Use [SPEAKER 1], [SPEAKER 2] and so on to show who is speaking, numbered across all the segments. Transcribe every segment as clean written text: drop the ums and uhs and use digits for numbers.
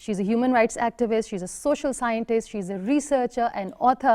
[SPEAKER 1] She's a human rights activist, she's a social scientist, she's a researcher and author.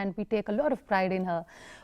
[SPEAKER 1] and we take a lot of pride in her.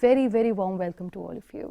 [SPEAKER 1] very very warm welcome to all of you.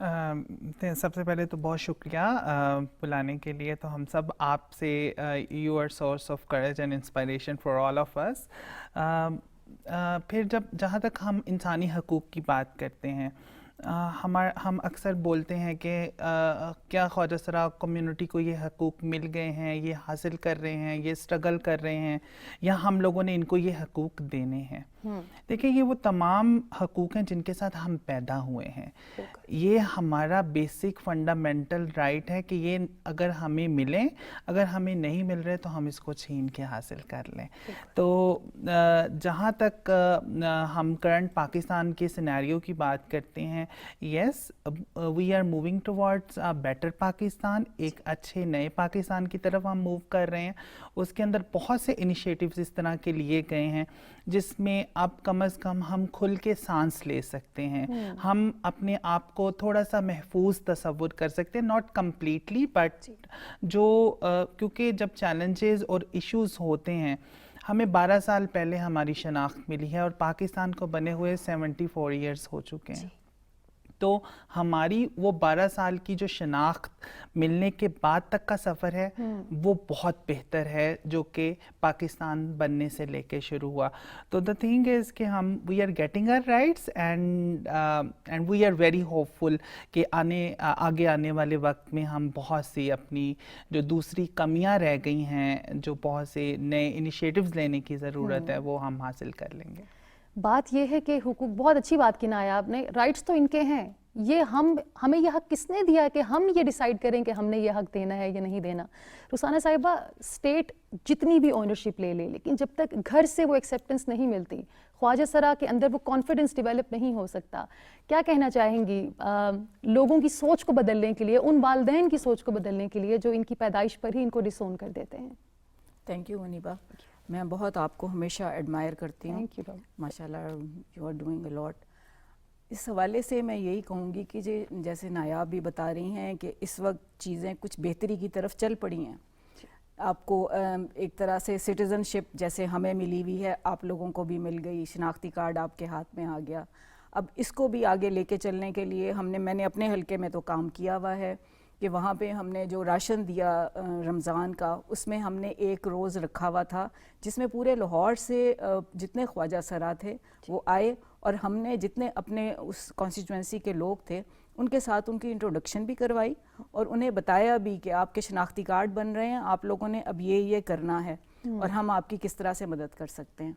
[SPEAKER 2] سب سے پہلے تو بہت شکریہ بلانے کے لیے. تو ہم سب آپ سے you are source of courage and inspiration for all of us. پھر جہاں تک ہم انسانی حقوق کی بات کرتے ہیں, ہم اکثر بولتے ہیں کہ کیا خواجہ سرا کمیونٹی کو یہ حقوق مل گئے ہیں, یہ حاصل کر رہے ہیں, یہ اسٹرگل کر رہے ہیں, یا ہم لوگوں نے ان کو یہ حقوق دینے ہیں. دیکھیں, یہ وہ تمام حقوق ہیں جن کے ساتھ ہم پیدا ہوئے ہیں. یہ ہمارا بیسک فنڈامنٹل رائٹ ہے کہ یہ اگر ہمیں ملیں, اگر ہمیں نہیں مل رہے تو ہم اس کو چھین کے حاصل کر لیں. تو جہاں تک ہم کرنٹ پاکستان کے سینیریو کی بات کرتے ہیں, yes we are moving towards better Pakistan, ایک اچھے نئے پاکستان کی طرف ہم موو کر رہے ہیں. اس کے اندر بہت سے انیشیٹیوز اس طرح کے لیے گئے ہیں جس میں اب کم از کم ہم کھل کے سانس لے سکتے ہیں, ہم اپنے آپ کو تھوڑا سا محفوظ تصور کر سکتے ہیں, ناٹ کمپلیٹلی بٹ جو کیونکہ جب چیلنجز اور ایشوز ہوتے ہیں, ہمیں 12 سال پہلے ہماری شناخت ملی ہے اور پاکستان کو بنے ہوئے 74 ایئرز ہو چکے ہیں. تو ہماری وہ 12 سال کی جو شناخت ملنے کے بعد تک کا سفر ہے وہ بہت بہتر ہے جو کہ پاکستان بننے سے لے کے شروع ہوا. تو دا تھنگ از کہ ہم we are getting our rights and we are very hopeful کہ آگے آنے والے وقت میں ہم بہت سی اپنی جو دوسری کمیاں رہ گئی ہیں, جو بہت سے نئے انیشیٹیوز لینے کی ضرورت ہے, وہ ہم حاصل کر لیں گے.
[SPEAKER 1] بات یہ ہے کہ حقوق, بہت اچھی بات کی نایا آپ نے, رائٹس تو ان کے ہیں, یہ ہمیں یہ حق کس نے دیا ہے کہ ہم یہ ڈیسائیڈ کریں کہ ہم نے یہ حق دینا ہے یا نہیں دینا. رخسانہ صاحبہ, اسٹیٹ جتنی بھی اونرشپ لے لیکن جب تک گھر سے وہ ایکسیپٹنس نہیں ملتی, خواجہ سرا کے اندر وہ کانفیڈنس ڈیولپ نہیں ہو سکتا. کیا کہنا چاہیں گی لوگوں کی سوچ کو بدلنے کے لیے, ان والدین کی سوچ کو بدلنے کے لیے جو ان کی پیدائش پر ہی ان کو ڈسون کر دیتے ہیں؟
[SPEAKER 3] تھینک یو منیبا, میں بہت آپ کو ہمیشہ ایڈمائر کرتی ہوں, ماشاء اللہ یو آر ڈوئنگ اے لاٹ. اس حوالے سے میں یہی کہوں گی کہ جیسے نایاب بھی بتا رہی ہیں کہ اس وقت چیزیں کچھ بہتری کی طرف چل پڑی ہیں. آپ کو ایک طرح سے سٹیزن شپ جیسے ہمیں ملی ہوئی ہے, آپ لوگوں کو بھی مل گئی, شناختی کارڈ آپ کے ہاتھ میں آ گیا. اب اس کو بھی آگے لے کے چلنے کے لیے میں نے اپنے حلقے میں تو کام کیا ہوا ہے کہ وہاں پہ ہم نے جو راشن دیا رمضان کا, اس میں ہم نے ایک روز رکھا ہوا تھا جس میں پورے لاہور سے جتنے خواجہ سرا تھے وہ آئے, اور ہم نے جتنے اپنے اس کانسٹیچوئنسی کے لوگ تھے ان کے ساتھ ان کی انٹروڈکشن بھی کروائی اور انہیں بتایا بھی کہ آپ کے شناختی کارڈ بن رہے ہیں, آپ لوگوں نے اب یہ کرنا ہے اور ہم آپ کی کس طرح سے مدد کر سکتے ہیں.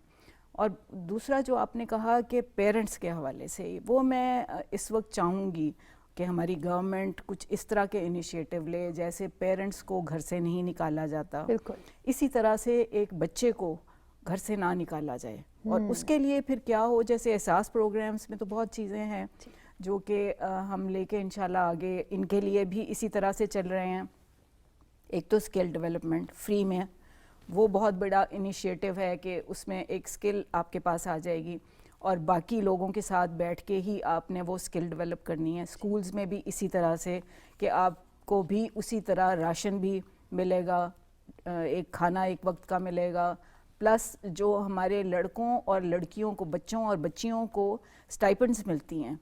[SPEAKER 3] اور دوسرا جو آپ نے کہا کہ پیرنٹس کے حوالے سے, وہ میں اس وقت چاہوں گی کہ ہماری گورنمنٹ کچھ اس طرح کے انیشیٹو لے, جیسے پیرنٹس کو گھر سے نہیں نکالا جاتا, اسی طرح سے ایک بچے کو گھر سے نہ نکالا جائے. اور اس کے لیے پھر کیا ہو, جیسے احساس پروگرامز میں تو بہت چیزیں ہیں جو کہ ہم لے کے انشاءاللہ آگے ان کے لیے بھی اسی طرح سے چل رہے ہیں. ایک تو اسکل ڈیولپمنٹ فری میں, وہ بہت بڑا انیشیٹو ہے کہ اس میں ایک اسکل آپ کے پاس آ جائے گی اور باقی لوگوں کے ساتھ بیٹھ کے ہی آپ نے وہ اسکل ڈیولپ کرنی ہے. اسکولز میں بھی اسی طرح سے کہ آپ کو بھی اسی طرح راشن بھی ملے گا, ایک کھانا ایک وقت کا ملے گا, پلس جو ہمارے لڑکوں اور لڑکیوں کو, بچوں اور بچیوں کو اسٹائپنڈس ملتی ہیں.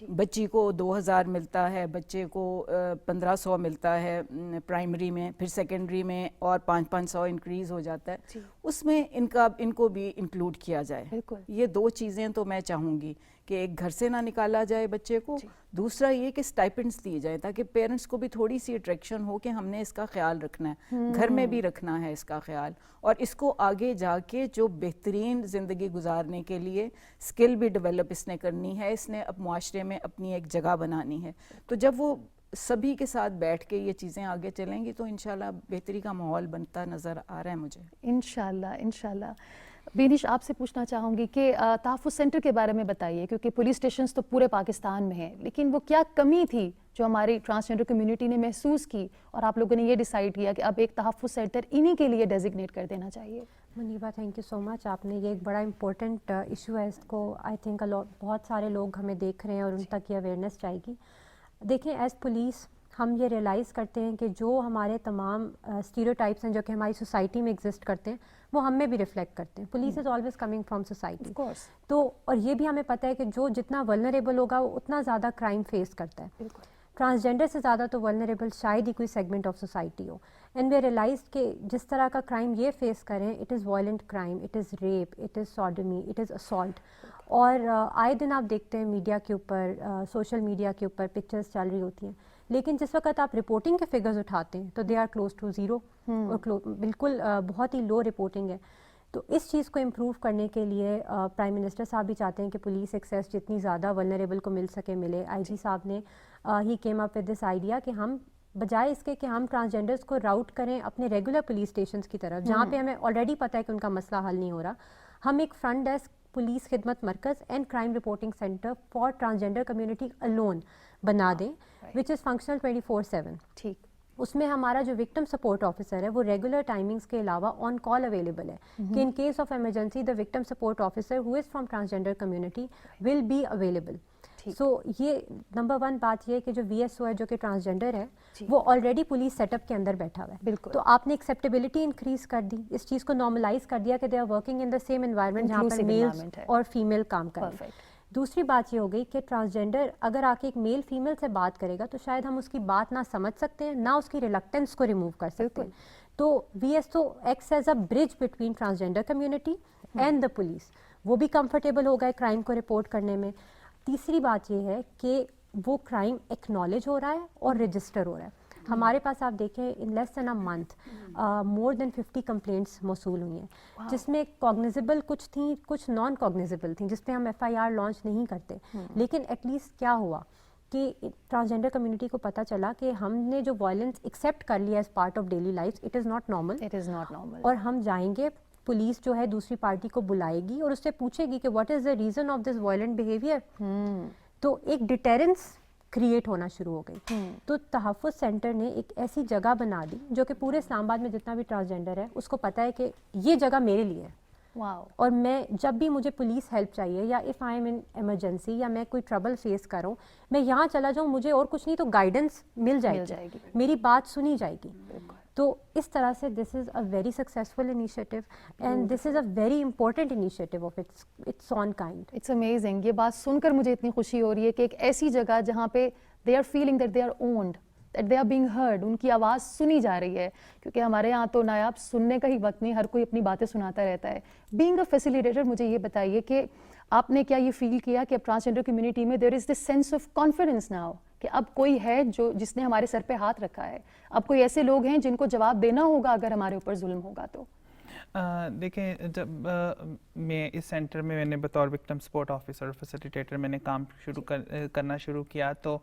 [SPEAKER 3] بچی کو 2000 ملتا ہے, بچے کو 1500 ملتا ہے پرائمری میں, پھر سیکنڈری میں اور 500 انکریز ہو جاتا ہے. اس میں ان کو بھی انکلوڈ کیا جائے. یہ دو چیزیں تو میں چاہوں گی کہ ایک گھر سے نہ نکالا جائے بچے کو, دوسرا یہ کہ اسٹائپنڈس دیے جائیں تاکہ پیرنٹس کو بھی تھوڑی سی اٹریکشن ہو کہ ہم نے اس کا خیال رکھنا ہے, گھر میں بھی رکھنا ہے اس کا خیال, اور اس کو آگے جا کے جو بہترین زندگی گزارنے کے لیے اسکل بھی ڈیولپ اس نے کرنی ہے, اس نے اب معاشرے میں اپنی ایک جگہ بنانی ہے. تو جب وہ سبھی کے ساتھ بیٹھ کے یہ چیزیں آگے چلیں گی تو انشاءاللہ بہتری کا ماحول بنتا نظر آ رہا ہے مجھے.
[SPEAKER 1] انشاءاللہ. بینش, آپ سے پوچھنا چاہوں گی کہ تحفظ سینٹر کے بارے میں بتائیے, کیونکہ پولیس اسٹیشنز تو پورے پاکستان میں ہیں, لیکن وہ کیا کمی تھی جو ہماری ٹرانسجینڈر کمیونٹی نے محسوس کی اور آپ لوگوں نے یہ ڈیسائیڈ کیا کہ اب ایک تحفظ سینٹر انہی کے لیے ڈیزگنیٹ کر دینا چاہیے؟
[SPEAKER 4] منیبا, تھینک یو سو مچ. آپ نے یہ ایک بڑا امپورٹنٹ ایشو ہے, اس کو آئی تھنک بہت سارے لوگ ہمیں دیکھ رہے ہیں اور ان تک یہ اویئرنیس جائے گی. دیکھیں, ایز پولیس ہم یہ ریئلائز کرتے ہیں کہ جو ہمارے تمام اسٹیریوٹائپس ہیں جو کہ ہماری سوسائٹی میں ایگزسٹ کرتے ہیں وہ ہم میں بھی ریفلیکٹ کرتے ہیں. Police is always coming from society. تو اور یہ بھی ہمیں پتہ ہے کہ جو جتنا ولنریبل ہوگا وہ اتنا زیادہ کرائم فیس کرتا ہے. بالکل ٹرانسجینڈر سے زیادہ تو ولنریبل شاید ہی کوئی سیگمنٹ آف سوسائٹی ہو. اینڈ وی ریئلائز کہ جس طرح کا کرائم یہ فیس کریں, it is violent crime, it is rape, it is sodomy, it is assault. اور آئے دن آپ دیکھتے ہیں میڈیا کے اوپر, سوشل میڈیا کے اوپر پکچرز چل رہی ہوتی ہیں, لیکن جس وقت آپ رپورٹنگ کے فگرز اٹھاتے ہیں تو they are close to zero, اور بالکل بہت ہی لو رپورٹنگ ہے. تو اس چیز کو امپروو کرنے کے لیے پرائم منسٹر صاحب بھی چاہتے ہیں کہ پولیس ایکسیس جتنی زیادہ ولنریبل کو مل سکے ملے. آئی جی صاحب نے he came up with this idea کہ ہم بجائے اس کے کہ ہم ٹرانسجینڈرس کو راؤٹ کریں اپنے ریگولر پولیس اسٹیشنس کی طرف جہاں پہ ہمیں آلریڈی پتہ ہے کہ ان کا مسئلہ حل نہیں ہو رہا, ہم ایک فرنٹ ڈیسک پولیس خدمت مرکز and crime reporting centre for transgender community alone بنا دیں, وچ از فنکشنل 24/7. ٹھیک, اس میں ہمارا جو وکٹم سپورٹ آفیسر ہے وہ ریگولر ٹائمنگس کے علاوہ آن کال اویلیبل ہے کہ in case of emergency the victim support officer who is from transgender community will be available. So یہ نمبر 1 بات یہ ہے کہ جو وی ایس او ہے جو کہ ٹرانسجینڈر ہے وہ آلریڈی پولیس سیٹ اپ کے اندر بیٹھا ہوا ہے. بالکل, تو آپ نے ایکسیپٹیبلٹی انکریز کر دی, اس چیز کو نارملائز کر دیا کہ they are working in the same environment جہاں پر میل اور فیمیل کام کریں. دوسری بات یہ ہو گئی کہ ٹرانسجینڈر اگر آ کے ایک میل فیمیل سے بات کرے گا تو شاید ہم اس کی بات نہ سمجھ سکتے ہیں نہ اس کی ریلکٹنس کو ریموو کر سکتے ہیں. تو V S O acts as a bridge between transgender community and the police, وہ بھی کمفرٹیبل ہو گئے کرائم کو رپورٹ کرنے میں. تیسری بات یہ ہے کہ وہ کرائم ایکنالج ہو رہا ہے اور رجسٹر ہو رہا ہے. ہمارے پاس آپ دیکھیں ان لیس دین a month more then 50 complaints موصول ہوئی ہیں, جس میں کاگنیزیبل کچھ تھیں, کچھ نان کاگنیزیبل تھیں جس پہ ہم FIR لانچ نہیں کرتے. لیکن ایٹ لیسٹ کیا ہوا کہ ٹرانسجینڈر کمیونٹی کو پتہ چلا کہ ہم نے جو وائلنس ایکسیپٹ کر لیا as part of daily life, it is not normal, اور ہم جائیں گے, پولیس جو ہے دوسری پارٹی کو بلائے گی اور اس سے پوچھے گی کہ what is the reason of this violent behaviour. تو ایک ڈیٹرنس کریٹ ہونا شروع ہو گئی. تو تحفظ سینٹر نے ایک ایسی جگہ بنا دی جو کہ پورے اسلام آباد میں جتنا بھی ٹرانسجینڈر ہے اس کو پتہ ہے کہ یہ جگہ میرے لیے ہے. اور میں جب بھی مجھے پولیس ہیلپ چاہیے یا if I am in emergency یا میں کوئی ٹربل فیس کروں, میں یہاں چلا جاؤں, مجھے اور کچھ نہیں تو گائیڈنس مل جائے گی, میری بات سنی جائے گی. تو اس طرح سے this is a very successful initiative and this is a very important initiative of its own kind.
[SPEAKER 1] It's amazing. یہ بات سن کر مجھے اتنی خوشی ہو رہی ہے کہ ایک ایسی جگہ جہاں پہ they are feeling that they are owned, that they are being heard, ان کی آواز سنی جا رہی ہے. کیونکہ ہمارے یہاں تو نایاب سننے کا ہی وقت نہیں, ہر کوئی اپنی باتیں سناتا رہتا ہے. بینگ اے فیسیلیٹیٹر, مجھے یہ بتائیے کہ آپ نے کیا یہ فیل کیا کہ اب ٹرانسجینڈر کمیونٹی میں there is this sense of confidence now کہ اب کوئی ہے جس نے ہمارے سر پہ ہاتھ رکھا ہے, اب کوئی ایسے لوگ ہیں جن کو جواب دینا ہوگا اگر ہمارے اوپر ظلم ہوگا تو؟
[SPEAKER 2] دیکھیں, جب میں اس سینٹر میں نے بطور وکٹم سپورٹ آفیسر فیسیلیٹیٹر میں نے کام کرنا شروع کیا تو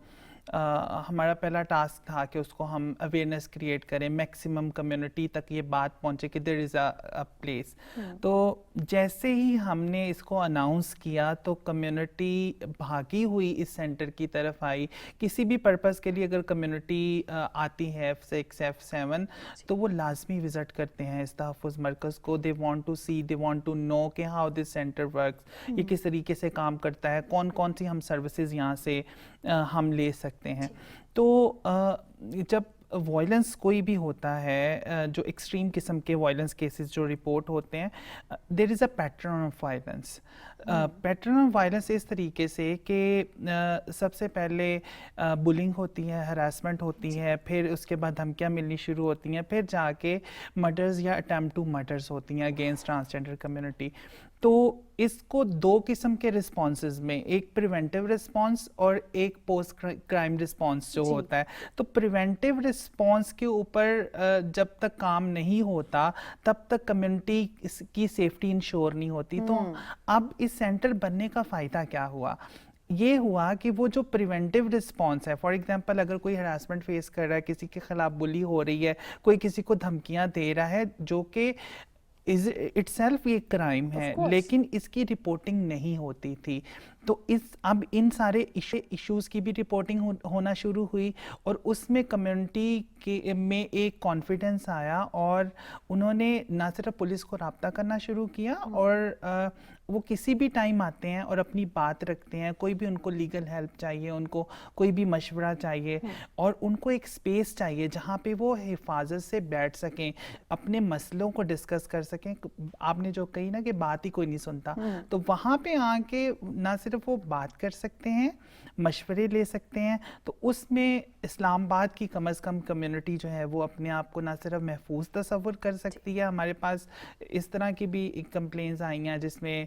[SPEAKER 2] ہمارا پہلا ٹاسک تھا کہ اس کو ہم اویئرنیس کریٹ کریں, میکسیمم کمیونٹی تک یہ بات پہنچے کہ دیر از اے پلیس. تو جیسے ہی ہم نے اس کو اناؤنس کیا تو کمیونٹی بھاگی ہوئی اس سینٹر کی طرف آئی. کسی بھی پرپز کے لیے اگر کمیونٹی آتی ہے F6 F7 تو وہ لازمی وزٹ کرتے ہیں اس تحفظ مرکز کو. They want to see, they want to know کہ ہاؤ دس سینٹر ورکس, یہ کس طریقے سے کام کرتا ہے, کون کون سی ہم سروسز یہاں سے ہم لے سکتے ہیں. تو جب وائلنس کوئی بھی ہوتا ہے, جو ایکسٹریم قسم کے وائلنس کیسز جو رپورٹ ہوتے ہیں, there is a pattern of violence. Pattern of violence اس طریقے سے کہ سب سے پہلے بلنگ ہوتی ہے, ہراسمنٹ ہوتی ہے, پھر اس کے بعد دھمکیاں ملنی شروع ہوتی ہیں, پھر جا کے مرڈرز یا اٹیمپٹ ٹو مرڈرز ہوتی ہیں اگینسٹ ٹرانسجینڈر کمیونٹی. تو اس کو 2 قسم کے رسپانسز میں, ایک پریونٹیو رسپانس اور ایک پوسٹ کرائم رسپانس جو ہوتا ہے. تو پریونٹیو رسپانس کے اوپر جب تک کام نہیں ہوتا تب تک کمیونٹی کی سیفٹی انشور نہیں ہوتی. تو اب اس سینٹر بننے کا فائدہ کیا ہوا؟ یہ ہوا کہ وہ جو پریونٹیو رسپانس ہے, فار ایگزامپل اگر کوئی ہراسمنٹ فیس کر رہا ہے, کسی کے خلاف بلی ہو رہی ہے, کوئی کسی کو دھمکیاں دے رہا ہے, جو کہ اٹ سیلف یہ کرائم ہے لیکن اس کی رپورٹنگ نہیں ہوتی تھی. تو اب ان سارے ایشوز کی بھی رپورٹنگ ہونا شروع ہوئی اور اس میں کمیونٹی میں ایک کانفیڈنس آیا اور انہوں نے نہ صرف پولیس کو رابطہ کرنا شروع کیا اور وہ کسی بھی ٹائم آتے ہیں اور اپنی بات رکھتے ہیں, کوئی بھی ان کو لیگل ہیلپ چاہیے, ان کو کوئی بھی مشورہ چاہیے اور ان کو ایک اسپیس چاہیے جہاں پہ وہ حفاظت سے بیٹھ سکیں, اپنے مسئلوں کو ڈسکس کر سکیں. آپ نے جو کہی نا کہ بات ہی کوئی نہیں سنتا, تو وہاں پہ آ کے نہ صرف وہ بات کر سکتے ہیں, مشورے لے سکتے ہیں. تو اس میں اسلام آباد کی کم از کم کمیونٹی جو ہے وہ اپنے آپ کو نہ صرف محفوظ تصور کر سکتی ہے. ہمارے پاس اس طرح کی بھی کمپلینز آئی ہیں جس میں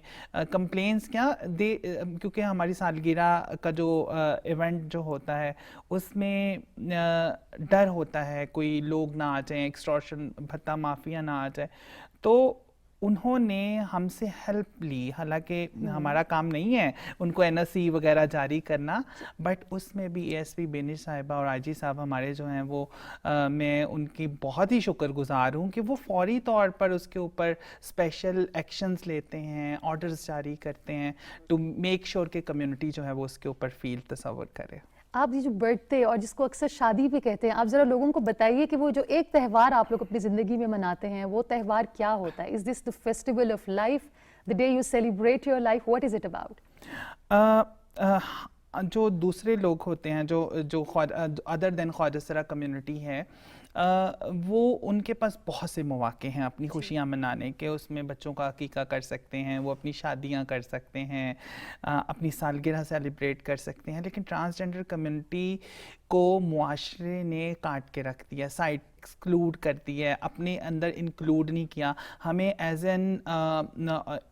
[SPEAKER 2] کمپلینس کیونکہ ہماری سالگرہ کا جو ایونٹ جو ہوتا ہے اس میں ڈر ہوتا ہے کوئی لوگ نہ آ جائیں, ایکسٹورشن بھتہ مافیا نہ آ جائے, تو انہوں نے ہم سے ہیلپ لی. حالانکہ ہمارا کام نہیں ہے ان کو NOC وغیرہ جاری کرنا, بٹ اس میں بھی ASP بینش صاحبہ اور IG صاحب ہمارے جو ہیں وہ میں ان کی بہت ہی شکر گزار ہوں کہ وہ فوری طور پر اس کے اوپر اسپیشل ایکشنز لیتے ہیں, آرڈرز جاری کرتے ہیں ٹو میک شیور کہ کمیونٹی جو ہے وہ اس کے اوپر فیل تصور کرے.
[SPEAKER 1] آپ یہ جو برتھ ڈے اور جس کو اکثر شادی بھی کہتے ہیں, آپ ذرا لوگوں کو بتائیے کہ وہ جو ایک تہوار آپ لوگ اپنی زندگی میں مناتے ہیں وہ تہوار کیا ہوتا ہے؟ Is this the festival of life, the day you celebrate your life, what is it about?
[SPEAKER 2] جو دوسرے لوگ ہوتے ہیں جو ادر دین خواجہ سرا کمیونٹی ہے, وہ ان کے پاس بہت سے مواقع ہیں اپنی خوشیاں منانے کے. اس میں بچوں کا عقیقہ کر سکتے ہیں, وہ اپنی شادیاں کر سکتے ہیں, اپنی سالگرہ سیلیبریٹ کر سکتے ہیں. لیکن ٹرانسجنڈر کمیونٹی کو معاشرے نے کاٹ کے رکھ دیا, سائڈ ایکسکلوڈ کر دی ہے, اپنے اندر انکلوڈ نہیں کیا. ہمیں ایز این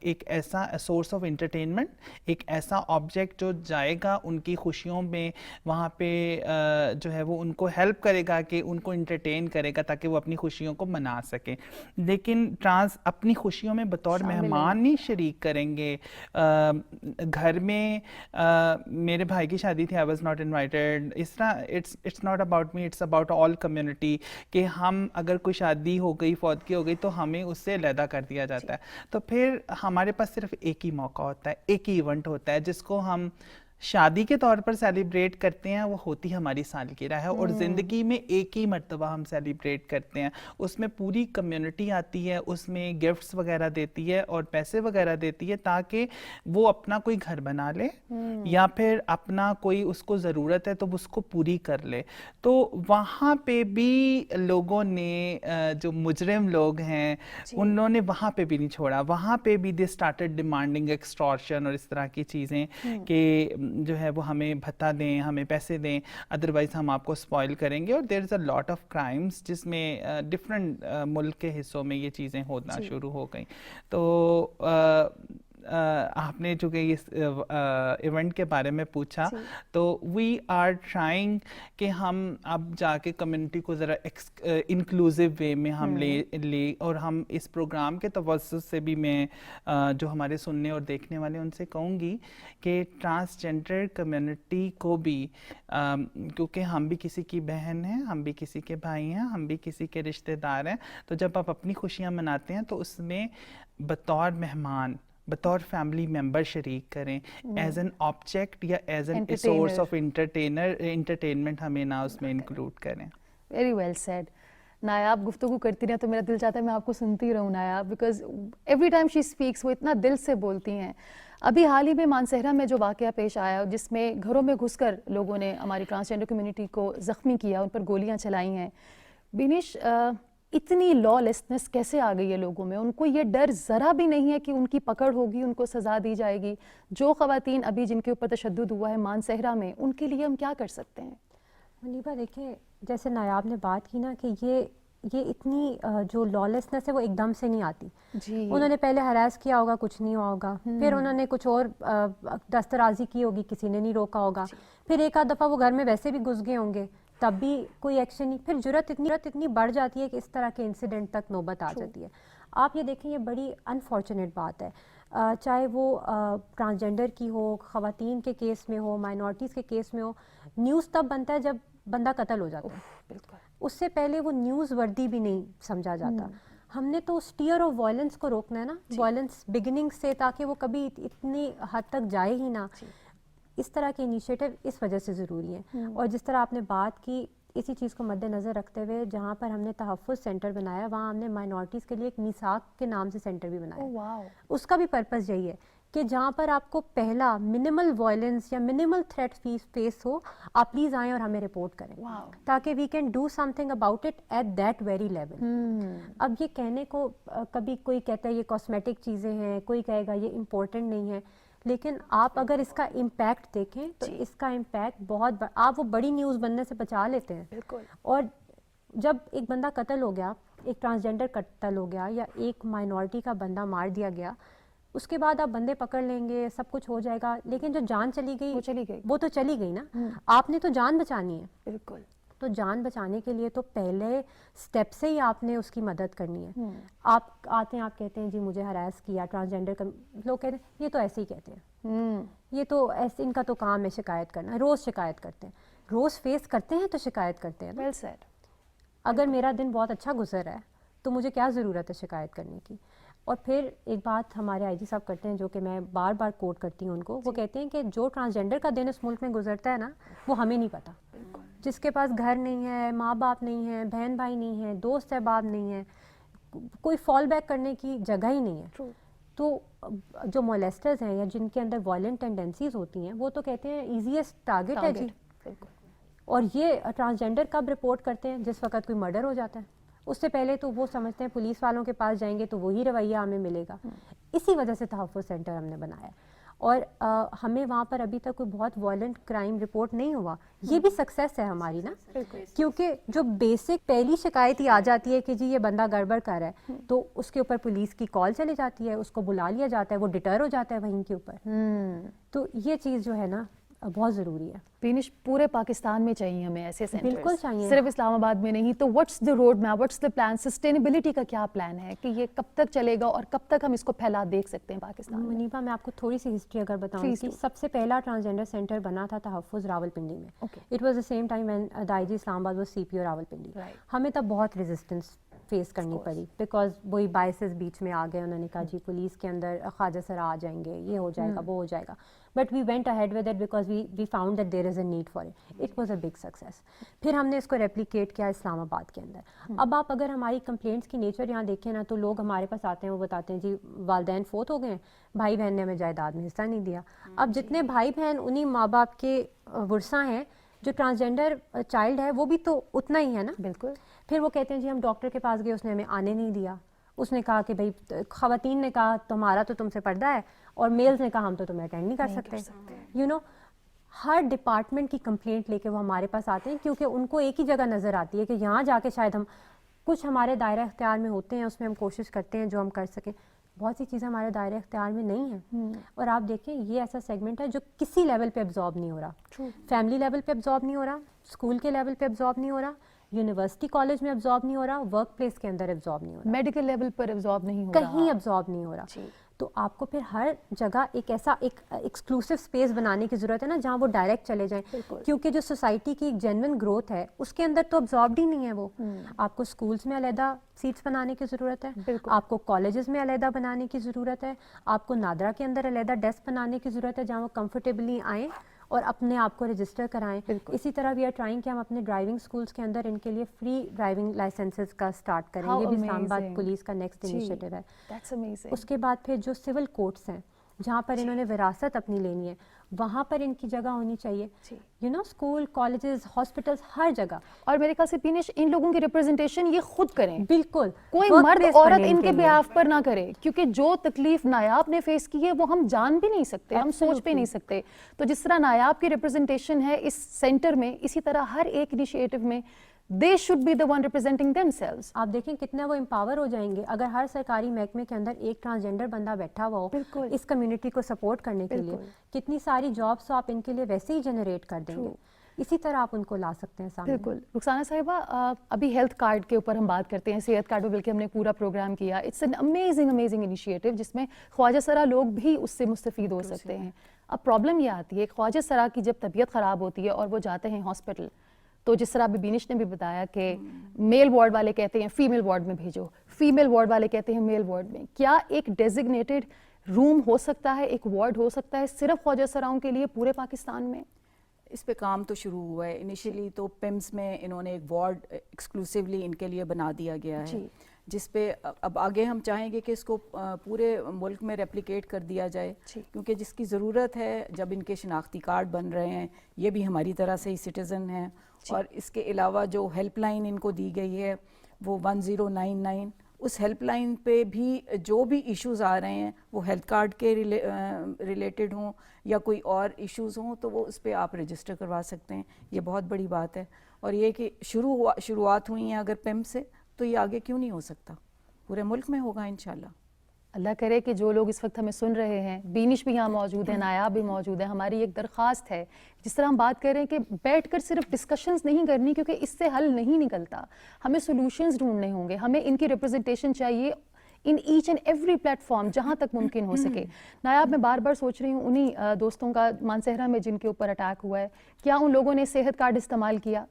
[SPEAKER 2] ایک ایسا سورس آف انٹرٹینمنٹ, ایک ایسا آبجیکٹ جو جائے گا ان کی خوشیوں میں, وہاں پہ جو ہے وہ ان کو ہیلپ کرے گا کہ ان کو انٹرٹین کرے گا تاکہ وہ اپنی خوشیوں کو منا سکیں. لیکن ٹرانس اپنی خوشیوں میں بطور مہمان نہیں شریک کریں گے. گھر میں میرے بھائی کی شادی تھی, آئی واز ناٹ انوائٹیڈ. اس طرح it's not about me, it's about all community کہ ہم اگر کوئی شادی ہو گئی, فوتگی ہو گئی تو ہمیں اس سے علیحدہ کر دیا جاتا ہے. تو پھر ہمارے پاس صرف ایک ہی موقع ہوتا ہے, ایک ہی ایونٹ ہوتا ہے جس کو ہم شادی کے طور پر سیلیبریٹ کرتے ہیں, وہ ہوتی ہماری سالگرہ ہے. اور زندگی میں ایک ہی مرتبہ ہم سیلیبریٹ کرتے ہیں, اس میں پوری کمیونٹی آتی ہے, اس میں گفٹس وغیرہ دیتی ہے اور پیسے وغیرہ دیتی ہے تاکہ وہ اپنا کوئی گھر بنا لے یا پھر اپنا کوئی اس کو ضرورت ہے تو اس کو پوری کر لے. تو وہاں پہ بھی لوگوں نے, جو مجرم لوگ ہیں انہوں نے وہاں پہ بھی نہیں چھوڑا. وہاں پہ بھی دے اسٹارٹڈ ڈیمانڈنگ ایکسٹورشن اور اس طرح کی چیزیں کہ جو ہے وہ ہمیں بھتہ دیں, ہمیں پیسے دیں, ادروائز ہم آپ کو اسپوائل کریں گے. اور دیر is a lot of crimes جس میں ڈفرینٹ ملک کے حصوں میں یہ چیزیں ہونا شروع ہو گئیں. تو آپ نے چونکہ اس ایونٹ کے بارے میں پوچھا, تو وی آر ٹرائنگ کہ ہم اب جا کے کمیونٹی کو ذرا انکلوزیو وے میں ہم لے اور ہم اس پروگرام کے توسط سے بھی میں جو ہمارے سننے اور دیکھنے والے ان سے کہوں گی کہ ٹرانسجنڈر کمیونٹی کو بھی, کیونکہ ہم بھی کسی کی بہن ہیں, ہم بھی کسی کے بھائی ہیں, ہم بھی کسی کے رشتہ دار ہیں, تو جب آپ اپنی خوشیاں مناتے ہیں تو اس میں بطور مہمان, بطور فیملی ممبر شریک کریں, ایز این آبجیکٹ یا as an source of entertainment ہمیں نہ اس میں انکلوڈ کریں.
[SPEAKER 1] Very well said. نایاب گفتگو کرتی رہیں تو میرا دل چاہتا ہے میں آپ کو سنتی رہوں Nayab, because every time she speaks وہ اتنا دل سے بولتی ہیں. ابھی حال ہی میں مانسہرہ میں جو واقعہ پیش آیا جس میں گھروں میں گھس کر لوگوں نے ہماری ٹرانسجنڈر کمیونٹی کو زخمی کیا, ان پر گولیاں چلائی ہیں. بینش, اتنی لا لیسنس کیسے آ گئی ہے لوگوں میں؟ ان کو یہ ڈر ذرا بھی نہیں ہے کہ ان کی پکڑ ہوگی, ان کو سزا دی جائے گی؟ جو خواتین ابھی جن کے اوپر تشدد ہوا ہے مانسہرہ میں, ان کے لیے ہم کیا کر سکتے ہیں؟
[SPEAKER 4] منیبہ دیکھیں, جیسے نایاب نے بات کی نا کہ یہ اتنی جو لا لیسنس ہے وہ ایک دم سے نہیں آتی.
[SPEAKER 1] جی,
[SPEAKER 4] انہوں نے پہلے ہراس کیا ہوگا, کچھ نہیں ہوا ہوگا, پھر انہوں نے کچھ اور دسترازی کی ہوگی, کسی نے نہیں روکا ہوگا, پھر ایک آدھ دفعہ وہ گھر میں ویسے بھی گھس گئے ہوں گے, تب بھی کوئی ایکشن نہیں. پھر جرت اتنی بڑھ جاتی ہے کہ اس طرح کے انسیڈنٹ تک نوبت آ جاتی ہے. آپ یہ دیکھیں, یہ بڑی انفارچونیٹ بات ہے, چاہے وہ ٹرانسجنڈر کی ہو, خواتین کے کیس میں ہو, مائنورٹیز کے کیس میں ہو. نیوز تب بنتا ہے جب بندہ قتل ہو جاتا ہے, بالکل. اس سے پہلے وہ نیوز وردی بھی نہیں سمجھا جاتا. ہم نے تو اس ٹیئر آف وائلنس کو روکنا ہے نا, وائلنس بگننگ سے, تاکہ وہ کبھی اتنی حد تک جائے ہی نہ. اس طرح کے انیشیٹو اس وجہ سے ضروری ہیں. اور جس طرح آپ نے بات کی, اسی چیز کو مد نظر رکھتے ہوئے جہاں پر ہم نے تحفظ سینٹر بنایا, وہاں ہم نے مائنورٹیز کے لیے ایک میثاق کے نام سے سینٹر بھی بنایا. اس کا بھی پرپز یہی ہے کہ جہاں پر آپ کو پہلا منیمل وائلنس یا منیمل تھریٹ فیس ہو, آپ پلیز آئیں اور ہمیں رپورٹ کریں, تاکہ we can do something about it at that very level. اب یہ کہنے کو کبھی کوئی کہتا ہے یہ کاسمیٹک چیزیں ہیں, کوئی کہے گا یہ امپورٹنٹ نہیں ہے, لیکن آپ اگر اس کا امپیکٹ دیکھیں تو اس کا امپیکٹ بہت آپ وہ بڑی نیوز بننے سے بچا لیتے ہیں. اور جب ایک بندہ قتل ہو گیا, ایک ٹرانسجینڈر قتل ہو گیا, یا ایک مائنورٹی کا بندہ مار دیا گیا, اس کے بعد آپ بندے پکڑ لیں گے, سب کچھ ہو جائے گا, لیکن جو جان چلی گئی وہ تو چلی گئی نا. آپ نے تو جان بچانی ہے. بالکل. تو جان بچانے کے لیے تو پہلے سٹیپ سے ہی آپ نے اس کی مدد کرنی ہے. آپ آتے ہیں, آپ کہتے ہیں جی مجھے ہراس کیا ٹرانسجینڈر کا, لوگ کہتے ہیں یہ تو ایسے ہی کہتے ہیں, یہ تو ایسے ان کا تو کام ہے شکایت کرنا, روز شکایت کرتے ہیں, روز فیس کرتے ہیں تو شکایت کرتے ہیں. Well said. اگر میرا دن بہت اچھا گزر رہا ہے تو مجھے کیا ضرورت ہے شکایت کرنے کی. اور پھر ایک بات ہمارے آئی جی صاحب کرتے ہیں جو کہ میں بار بار کوٹ کرتی ہوں ان کو, وہ کہتے ہیں کہ جو ٹرانسجینڈر کا دن اس ملک میں گزرتا ہے نا, وہ ہمیں نہیں پتہ. جس کے پاس گھر نہیں ہے, ماں باپ نہیں ہے, بہن بھائی نہیں ہے, دوست احباب نہیں ہے, کوئی فال بیک کرنے کی جگہ ہی نہیں ہے, تو جو مولیسٹرز ہیں یا جن کے اندر وائلنٹ ٹینڈنسیز ہوتی ہیں, وہ تو کہتے ہیں ایزیسٹ ٹارگٹ ہے جی. اور یہ ٹرانسجینڈر کب رپورٹ کرتے ہیں؟ جس وقت کوئی مرڈر ہو جاتا ہے. اس سے پہلے تو وہ سمجھتے ہیں پولیس والوں کے پاس جائیں گے تو وہی رویہ ہمیں ملے گا. اسی وجہ سے تحفظ سینٹر ہم نے بنایا. اور ہمیں وہاں پر ابھی تک کوئی بہت وائلنٹ کرائم رپورٹ نہیں ہوا. یہ بھی سکسیس ہے ہماری نا, کیونکہ جو بیسک پہلی شکایت ہی آ جاتی ہے کہ جی یہ بندہ گڑبڑ کر رہا ہے, تو اس کے اوپر پولیس کی کال چلی جاتی ہے, اس کو بلا لیا جاتا ہے, وہ ڈٹر ہو جاتا ہے وہیں کے اوپر. تو یہ چیز جو ہے نا بہت ضروری ہے.
[SPEAKER 1] بینش پورے پاکستان میں چاہیے ہمیں ایسے سینٹرز.
[SPEAKER 4] بالکل چاہیے,
[SPEAKER 1] صرف اسلام آباد میں نہیں. تو what's the road map, what's the plan, sustainability کا کیا پلان ہے کہ یہ کب تک چلے گا اور کب تک ہم اس کو پھیلا دیکھ سکتے ہیں پاکستان میں؟
[SPEAKER 4] منیبا میں آپ کو تھوڑی سی ہسٹری اگر بتاؤں کہ سب سے پہلا ٹرانسجینڈر سینٹر بنا تھا تحفظ راولپنڈی میں. It was the same time when the I G Islamabad was سی پی او راولپنڈی. ہمیں تب بہت ریزسٹنس فیس کرنی پڑی, بیکاز وہی بائسز بیچ میں آ گئے. انہوں نے کہا جی پولیس کے اندر خواجہ سرا آ جائیں گے, یہ ہو جائے گا, وہ ہو جائے گا. But we went ahead with it because we found that there is a need for it. It was a big success. پھر ہم نے اس کو ریپلیکیٹ کیا اسلام آباد کے اندر. اب آپ اگر ہماری کمپلینٹس کی نیچر یہاں دیکھیں نا, تو لوگ ہمارے پاس آتے ہیں, وہ بتاتے ہیں جی والدین فوت ہو گئے ہیں, بھائی بہن نے ہمیں جائیداد میں حصہ نہیں دیا. اب جتنے بھائی بہن انہی ماں باپ کے ورثہ ہیں, جو ٹرانسجینڈر چائلڈ ہے وہ بھی تو اتنا ہی ہے نا. بالکل. پھر وہ کہتے ہیں جی ہم ڈاکٹر کے پاس گئے, اس نے ہمیں آنے نہیں دیا. اس نے کہا کہ بھائی خواتین نے کہا تمہارا تو تم سے پردہ ہے, اور میلز نے کہا ہم تو تمہیں اٹینڈ نہیں کر سکتے. یو نو, ہر ڈپارٹمنٹ کی کمپلینٹ لے کے وہ ہمارے پاس آتے ہیں, کیونکہ ان کو ایک ہی جگہ نظر آتی ہے کہ یہاں جا کے شاید ہم کچھ ہمارے دائرہ اختیار میں ہوتے ہیں, اس میں ہم کوشش کرتے ہیں جو ہم کر سکیں. بہت سی چیزیں ہمارے دائرہ اختیار میں نہیں ہیں. اور آپ دیکھیں یہ ایسا سیگمنٹ ہے جو کسی لیول پہ ابزارب نہیں ہو رہا. فیملی لیول پہ ابزارب نہیں ہو رہا, اسکول کے لیول پہ ابزارب نہیں ہو رہا, یونیورسٹی کالج میں ابزارب نہیں ہو رہا, ورک پلیس کے اندر ابزارب نہیں ہو رہا,
[SPEAKER 1] میڈیکل لیول پر ابزارب نہیں ہو رہا,
[SPEAKER 4] کہیں ابزارب نہیں ہو رہا. تو آپ کو پھر ہر جگہ ایک ایسا ایک ایکسکلوسیو اسپیس بنانے کی ضرورت ہے نا, جہاں وہ ڈائریکٹ چلے جائیں. کیونکہ جو سوسائٹی کی ایک جینوئن گروتھ ہے اس کے اندر تو ابزاربڈ ہی نہیں ہے وہ. آپ کو اسکولس میں علیحدہ سیٹس بنانے کی ضرورت ہے, آپ کو کالجز میں علیحدہ بنانے کی ضرورت ہے, آپ کو نادرا کے اندر علیحدہ ڈیسک بنانے کی ضرورت ہے جہاں وہ کمفرٹیبلی آئیں اور اپنے آپ کو رجسٹر کرائیں. اسی طرح وی آر ٹرائنگ کہ ہم اپنے ڈرائیونگ اسکولس کے اندر ان کے لیے فری ڈرائیونگ لائسنسز کا اسٹارٹ کریں. یہ بھی اسلام آباد پولیس کا نیکسٹ انیشیٹو ہے. اس کے بعد پھر جو سول کورٹس ہیں جہاں پر انہوں نے وراثت اپنی لینی ہے, وہاں پر ان کی جگہ ہونی چاہیے. You know, school, colleges, hospitals, ہر جگہ. اور میرے خیال سے پینش ان لوگوں کی ریپرزنٹیشن یہ خود کریں. بالکل, کوئی مرد عورت ان کے بیہاف پر نہ کرے, کیونکہ جو تکلیف نایاب نے فیس کی ہے وہ ہم جان بھی نہیں سکتے, ہم سوچ بھی نہیں سکتے. تو جس طرح نایاب کی ریپرزنٹیشن ہے اس سینٹر میں, اسی طرح ہر ایک انیشیٹو میں they should be the one representing themselves. آپ دیکھیں کتنا وہ امپاور ہو جائیں گے اگر ہر سرکاری محکمے کے اندر ایک ٹرانسجینڈر بندہ بیٹھا ہوا ہو اس کمیونٹی کو سپورٹ کرنے کے لیے. کتنی ساری جابس آپ ان کے لیے ویسے ہی جنریٹ کر دیں گے. اسی طرح آپ ان کو لا سکتے ہیں سامنے. بالکل. رخسانہ صاحبہ, ابھی ہیلتھ کارڈ کے اوپر ہم بات کرتے ہیں, صحت کارڈ پہ بلکہ ہم نے پورا پروگرام کیا. اٹس این امیزنگ انیشیٹو جس میں خواجہ سرا لوگ بھی اس سے مستفید ہو سکتے ہیں. اب پرابلم یہ آتی ہے, خواجہ سرا کی جب طبیعت خراب ہوتی ہے اور وہ جاتے ہیں ہاسپٹل,
[SPEAKER 1] تو جس طرح ابھی بینش نے بھی بتایا کہ میل وارڈ والے کہتے ہیں فیمیل وارڈ میں بھیجو, فیمیل وارڈ والے کہتے ہیں میل وارڈ میں. کیا ایک ڈیزگنیٹڈ روم ہو سکتا ہے, ایک وارڈ ہو سکتا ہے صرف خواجہ سراؤں کے لیے پورے پاکستان میں؟
[SPEAKER 3] اس پہ کام تو شروع ہوا ہے. انیشلی تو پیمز میں انہوں نے ایک وارڈ ایکسکلوسیولی ان کے لیے بنا دیا گیا ہے, جس پہ اب آگے ہم چاہیں گے کہ اس کو پورے ملک میں ریپلیکیٹ کر دیا جائے, کیونکہ جس کی ضرورت ہے جب ان کے شناختی کارڈ بن رہے ہیں, یہ بھی ہماری طرح سے ہی سٹیزن ہیں. اور اس کے علاوہ جو ہیلپ لائن ان کو دی گئی ہے وہ 1099, اس ہیلپ لائن پہ بھی جو بھی ایشوز آ رہے ہیں وہ ہیلتھ کارڈ کے ریلیٹڈ ہوں یا کوئی اور ایشوز ہوں تو وہ اس پہ آپ رجسٹر کروا سکتے ہیں. یہ بہت بڑی بات ہے. اور یہ کہ شروعات ہوئی ہیں اگر پیم سے, تو یہ آگے کیوں نہیں ہو سکتا, پورے ملک میں ہوگا انشاءاللہ.
[SPEAKER 1] اللہ کرے کہ جو لوگ اس وقت ہمیں سن رہے ہیں, بینش بھی یہاں موجود ہے, نایاب بھی موجود ہے, ہماری ایک درخواست ہے, جس طرح ہم بات کر رہے ہیں کہ بیٹھ کر صرف ڈسکشنز نہیں کرنی, کیونکہ اس سے حل نہیں نکلتا, ہمیں سولوشنز ڈھونڈنے ہوں گے, ہمیں ان کی ریپرزنٹیشن چاہیے in each and every platform جہاں تک ممکن ہو سکے. نایاب, میں بار بار سوچ رہی ہوں انہی دوستوں کا مانسہرہ میں جن کے اوپر اٹیک ہوا ہے, کیا ان لوگوں نے صحت کارڈ استعمال کیا؟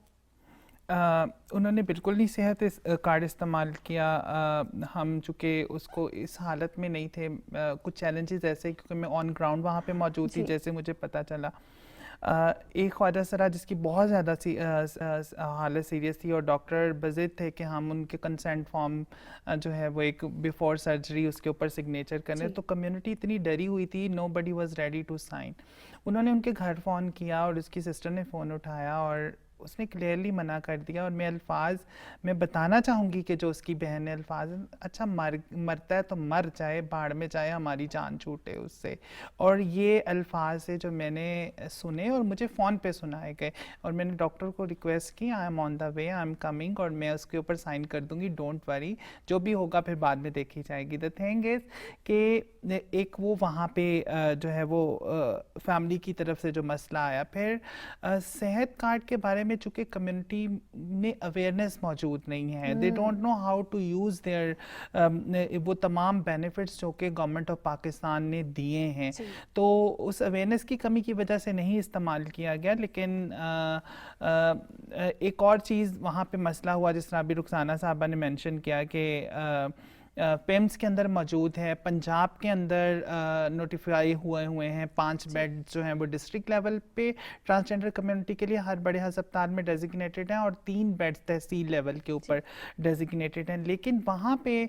[SPEAKER 2] انہوں نے بالکل نہیں صحت کارڈ استعمال کیا. ہم چونکہ اس کو اس حالت میں نہیں تھے, کچھ چیلنجز ایسے, کیونکہ میں آن گراؤنڈ وہاں پہ موجود تھی, جیسے مجھے پتہ چلا ایک خواجہ سرا جس کی بہت زیادہ حالت سیریس تھی, اور ڈاکٹر بضد تھے کہ ہم ان کے کنسنٹ فارم جو ہے وہ ایک بیفور سرجری اس کے اوپر سگنیچر کرنے, تو کمیونٹی اتنی ڈری ہوئی تھی, نو بڈی واز ریڈی ٹو سائن. انہوں نے ان کے گھر فون کیا اور اس کی سسٹر نے فون اٹھایا اور اس نے کلیئرلی منع کر دیا. اور میں بتانا چاہوں گی کہ جو اس کی بہن نے الفاظ, اچھا مرتا ہے تو مر جائے, بھاڑ میں جائے, ہماری جان چھوٹے اس سے. اور یہ الفاظ سے جو میں نے سنے اور مجھے فون پہ سنائے گئے, اور میں نے ڈاکٹر کو ریکویسٹ کی, I am on the way, I am coming, اور میں اس کے اوپر سائن کر دوں گی, ڈونٹ وری, جو بھی ہوگا پھر بعد میں دیکھی جائے گی. دا تھنگ از کہ ایک وہ وہاں پہ جو ہے وہ فیملی کی طرف سے جو مسئلہ آیا. پھر صحت کارڈ کے بارے میں چونکہ کمیونٹی میں اویئرنیس موجود نہیں ہے, they don't know how to use their وہ تمام بینیفٹس جو کہ گورنمنٹ آف پاکستان نے دیے ہیں, تو اس اویئرنیس کی کمی کی وجہ سے نہیں استعمال کیا گیا. لیکن ایک اور چیز وہاں پہ مسئلہ ہوا, جس طرح ابھی رخسانہ صاحبہ نے مینشن کیا کہ پیمز کے اندر موجود ہے, پنجاب کے اندر نوٹیفائی ہوئے ہیں 5 بیڈ جو ہیں وہ ڈسٹرکٹ لیول پہ ٹرانسجنڈر کمیونٹی کے لیے ہر بڑے ہسپتال میں ڈیزگنیٹڈ ہیں, اور 3 بیڈ تحصیل لیول کے اوپر ڈیزگنیٹڈ ہیں. لیکن وہاں پہ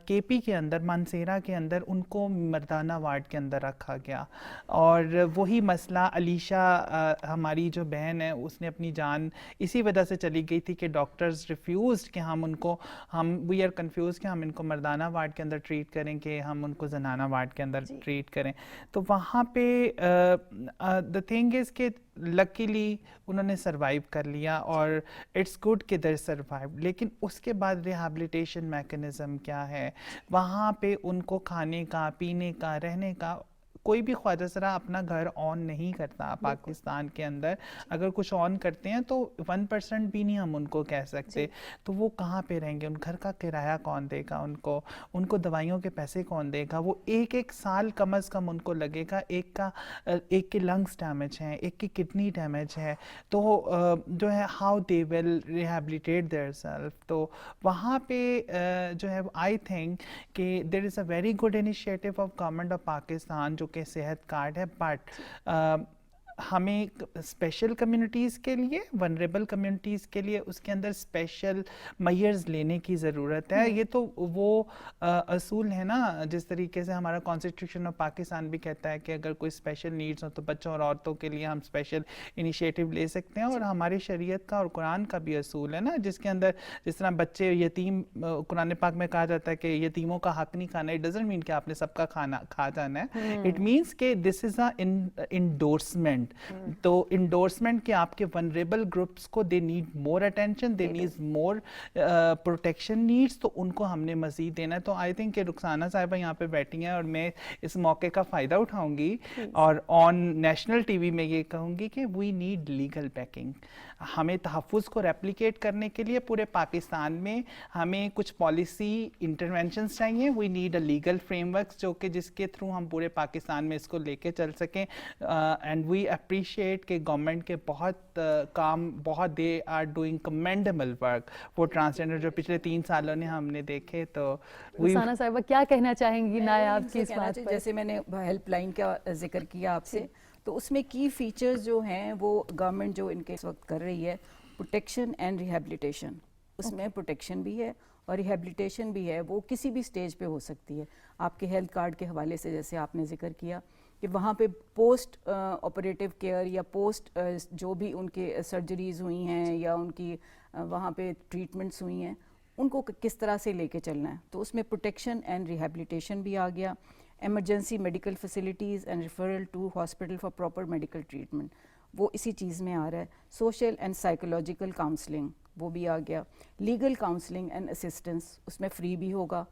[SPEAKER 2] کے پی کے اندر, مانسہرہ کے اندر ان کو مردانہ وارڈ کے اندر رکھا گیا. اور وہی مسئلہ علیشہ ہماری جو بہن ہے, اس نے اپنی جان اسی وجہ سے چلی گئی تھی کہ ڈاکٹرز ریفیوزڈ کہ ہم وی آر کنفیوز کہ ہم ان کو مردانہ وارڈ کے اندر ٹریٹ کریں کہ ہم ان کو زنانہ وارڈ کے اندر ٹریٹ کریں. تو وہاں پہ دا تھنگ از کہ لکیلی انہوں نے سروائیو کر لیا, اور اٹس گڈ کہ دیر سروائیو. لیکن اس کے بعد ریہیبلیٹیشن میکنزم کیا ہے وہاں پہ, ان کو کھانے کا, پینے کا, رہنے کا. کوئی بھی خواجہ سرا اپنا گھر آن نہیں کرتا پاکستان کے اندر, اگر کچھ آن کرتے ہیں تو 1% بھی نہیں ہم ان کو کہہ سکتے. تو وہ کہاں پہ رہیں گے, ان گھر کا کرایہ کون دے گا ان کو دوائیوں کے پیسے کون دے گا. وہ ایک سال کم از کم ان کو لگے گا, ایک کے لنگس ڈیمیج ہیں, ایک کی کڈنی ڈیمیج ہے, تو جو ہے how they will rehabilitate their self. تو وہاں پہ جو ہے آئی تھنک کہ there is a very good initiative of government of Pakistan جو کہ صحت کارڈ ہے, بٹ ہمیں اسپیشل کمیونٹیز کے لیے, ونریبل کمیونٹیز کے لیے اس کے اندر اسپیشل میئرز لینے کی ضرورت ہے. یہ تو وہ اصول ہے نا, جس طریقے سے ہمارا کانسٹیٹیوشن آف پاکستان بھی کہتا ہے کہ اگر کوئی اسپیشل نیڈس ہو تو بچوں اور عورتوں کے لیے ہم اسپیشل انیشیٹو لے سکتے ہیں. اور ہماری شریعت کا اور قرآن کا بھی اصول ہے نا, جس کے اندر جس طرح بچے یتیم, قرآن پاک میں کہا جاتا ہے کہ یتیموں کا حق نہیں کھانا. اٹ ڈزنٹ مین کہ آپ نے سب کا کھانا کھا جانا ہے, اٹ مینس کہ دس از اے انڈورسمنٹ. تو انڈورسمنٹ کہ آپ کے ونریبل گروپس کو they need more attention, they need more protection needs, تو ان کو ہم نے مزید دینا ہے. تو آئی تھنک کہ رخسانہ صاحبہ یہاں پہ بیٹھی ہیں, اور میں اس موقع کا فائدہ اٹھاؤں گی اور آن نیشنل ٹی وی میں یہ کہوں گی کہ وی نیڈ لیگل بیکنگ. ہمیں تحفظ کو ریپلیکیٹ کرنے کے لیے پورے پاکستان میں ہمیں کچھ پالیسی انٹرونشنز چاہیے. We need a legal framework جو کہ جس کے تھرو ہم پورے پاکستان میں اس کو لے کے چل سکیں. اینڈ وی اپریشیٹ کہ گورنمنٹ کے بہت کام بہت they are doing commendable work for transgender جو پچھلے 3 سالوں نے ہم نے دیکھے. تو
[SPEAKER 1] رخسانہ صاحبہ کیا کہنا چاہیں گی نایاب کی اس بات پر؟
[SPEAKER 3] جیسے میں نے ہیلپ لائن کا ذکر کیا آپ سے, تو اس میں کی فیچرز جو ہیں وہ گورنمنٹ جو ان کے اس وقت کر رہی ہے, پروٹیکشن اینڈ ریہیبلیٹیشن. اس میں پروٹیکشن بھی ہے اور ریہیبلیٹیشن بھی ہے, وہ کسی بھی سٹیج پہ ہو سکتی ہے. آپ کے ہیلتھ کارڈ کے حوالے سے جیسے آپ نے ذکر کیا کہ وہاں پہ پوسٹ آپریٹیو کیئر یا پوسٹ جو بھی ان کے سرجریز ہوئی ہیں یا ان کی وہاں پہ ٹریٹمنٹس ہوئی ہیں, ان کو کس طرح سے لے کے چلنا ہے. تو اس میں پروٹیکشن اینڈ ریہیبلیٹیشن بھی آ گیا. Emergency medical facilities and referral to hospital for proper medical treatment, وہ اسی چیز میں آ رہا ہے. سوشل اینڈ سائیکولوجیکل کاؤنسلنگ وہ بھی آ گیا. لیگل کاؤنسلنگ اینڈ اسسٹنس اس میں فری بھی ہوگا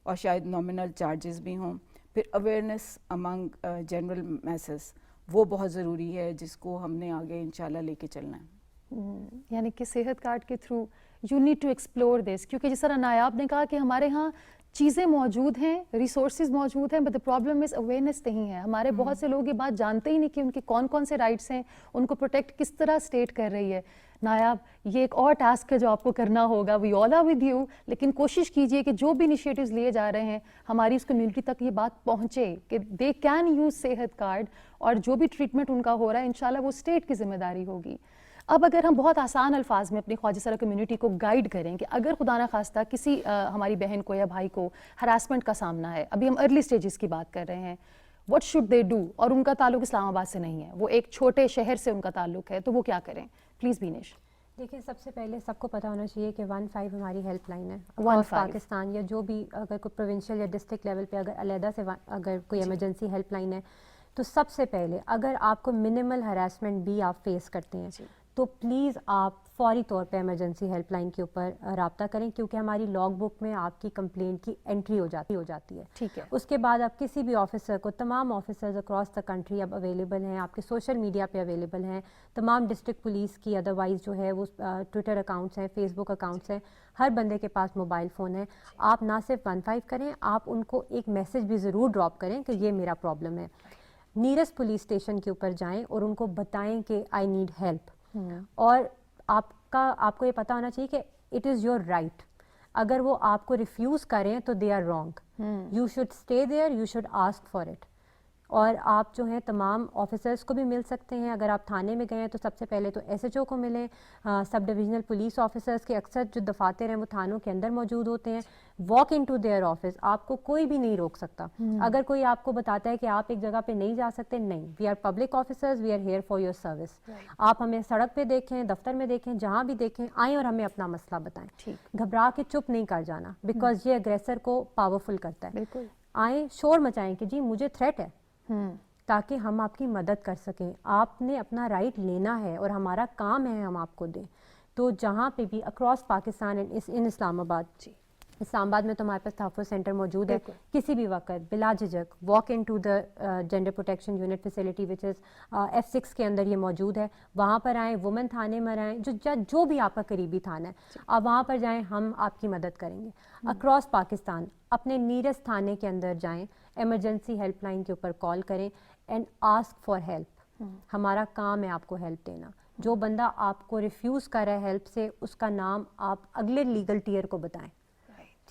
[SPEAKER 3] اور شاید نامنل چارجز بھی ہوں. پھر اویئرنیس امنگ جنرل میسز, وہ بہت ضروری ہے جس کو ہم نے آگے انشاءاللہ لے کے چلنا ہے.
[SPEAKER 1] یعنی کہ صحت کارڈ کے through you need to explore this, کیونکہ جس طرح نایاب نے کہا کہ ہمارے ہاں چیزیں موجود ہیں, ریسورسز موجود ہیں, but the problem is awareness نہیں ہے. ہمارے بہت سے لوگ یہ بات جانتے ہی نہیں کہ ان کے کون کون سے رائٹس ہیں, ان کو پروٹیکٹ کس طرح اسٹیٹ کر رہی ہے. نایاب, یہ ایک اور ٹاسک ہے جو آپ کو کرنا ہوگا. وی آل آر ود یو, لیکن کوشش کیجئے کہ جو بھی انیشیٹوز لیے جا رہے ہیں ہماری اس کمیونٹی تک یہ بات پہنچے کہ دے کین یوز صحت کارڈ, اور جو بھی ٹریٹمنٹ ان کا ہو رہا ہے انشاءاللہ وہ اسٹیٹ کی ذمہ داری ہوگی. اب اگر ہم بہت آسان الفاظ میں اپنی خواجہ سرا کمیونٹی کو گائیڈ کریں کہ اگر خدا نخواستہ کسی ہماری بہن کو یا بھائی کو ہراسمنٹ کا سامنا ہے, ابھی ہم ارلی سٹیجز کی بات کر رہے ہیں, what should they do, اور ان کا تعلق اسلام آباد سے نہیں ہے, وہ ایک چھوٹے شہر سے ان کا تعلق ہے, تو وہ کیا کریں؟ پلیز بینش.
[SPEAKER 4] دیکھیں, سب سے پہلے سب کو پتہ ہونا چاہیے کہ 15 ہماری ہیلپ لائن ہے.
[SPEAKER 1] 15
[SPEAKER 4] پاکستان یا جو بھی اگر کوئی پروونشل یا ڈسٹرکٹ لیول پہ اگر علیحدہ سے اگر کوئی ایمرجنسی ہیلپ لائن ہے, تو سب سے پہلے اگر آپ کو منیمل ہراسمنٹ بھی آپ فیس کرتے ہیں تو پلیز آپ فوری طور پہ ایمرجنسی ہیلپ لائن کے اوپر رابطہ کریں, کیونکہ ہماری لاگ بک میں آپ کی کمپلینٹ کی انٹری ہو جاتی ہے.
[SPEAKER 1] ٹھیک ہے.
[SPEAKER 4] اس کے بعد آپ کسی بھی آفیسر کو, تمام آفیسرز اکراس دا کنٹری اب اویلیبل ہیں, آپ کے سوشل میڈیا پہ اویلیبل ہیں, تمام ڈسٹرکٹ پولیس کی ادروائز جو ہے وہ ٹویٹر اکاؤنٹس ہیں, فیس بک اکاؤنٹس ہیں, ہر بندے کے پاس موبائل فون ہے. آپ نہ صرف 15 کریں, آپ ان کو ایک میسج بھی ضرور ڈراپ کریں کہ یہ میرا پرابلم ہے. نیئرسٹ پولیس اسٹیشن کے اوپر جائیں اور ان کو بتائیں کہ آئی نیڈ ہیلپ. اور آپ کو یہ پتہ ہونا چاہیے کہ اٹ از یور رائٹ. اگر وہ آپ کو ریفیوز کریں تو they are wrong. You should stay there, you should ask for it. اور آپ جو ہیں تمام آفیسرس کو بھی مل سکتے ہیں. اگر آپ تھانے میں گئے ہیں تو سب سے پہلے تو ایس ایچ او کو ملیں. سب ڈویژنل پولیس آفیسرس کے اکثر جو دفاتر ہیں وہ تھانوں کے اندر موجود ہوتے ہیں. Walk in to their office, آپ کو کوئی بھی نہیں روک سکتا. اگر کوئی آپ کو بتاتا ہے کہ آپ ایک جگہ پہ نہیں جا سکتے, نہیں, we are public officers, we are here for your service. آپ ہمیں سڑک پہ دیکھیں, دفتر میں دیکھیں, جہاں بھی دیکھیں, آئیں اور ہمیں اپنا مسئلہ بتائیں. گھبرا کے چپ نہیں کر جانا, بیکاز یہ اگریسر کو پاورفل کرتا ہے. آئیں, شور مچائیں کہ جی مجھے تھریٹ ہے, تاکہ ہم آپ کی مدد کر سکیں. آپ نے اپنا رائٹ لینا ہے اور ہمارا کام ہے ہم آپ کو دیں. تو جہاں پہ بھی اکراس پاکستان ان اسلام آباد, اسلام آباد میں تو ہمارے پاس تحفظ سینٹر موجود ہے. کسی بھی وقت بلا جھجک walk in to the gender protection unit facility which is F6 کے اندر یہ موجود ہے. وہاں پر آئیں, وومن تھانے میں آئیں, جو بھی آپ کا قریبی تھانہ ہے, آپ وہاں پر جائیں, ہم آپ کی مدد کریں گے. اکراس پاکستان اپنے نیئرسٹ تھانے کے اندر جائیں, ایمرجنسی ہیلپ لائن کے اوپر کال کریں اینڈ آسک فار ہیلپ. ہمارا کام ہے آپ کو ہیلپ دینا. جو بندہ آپ کو ریفیوز کر رہا ہے ہیلپ سے, اس کا نام آپ اگلے لیگل ٹیئر کو بتائیں,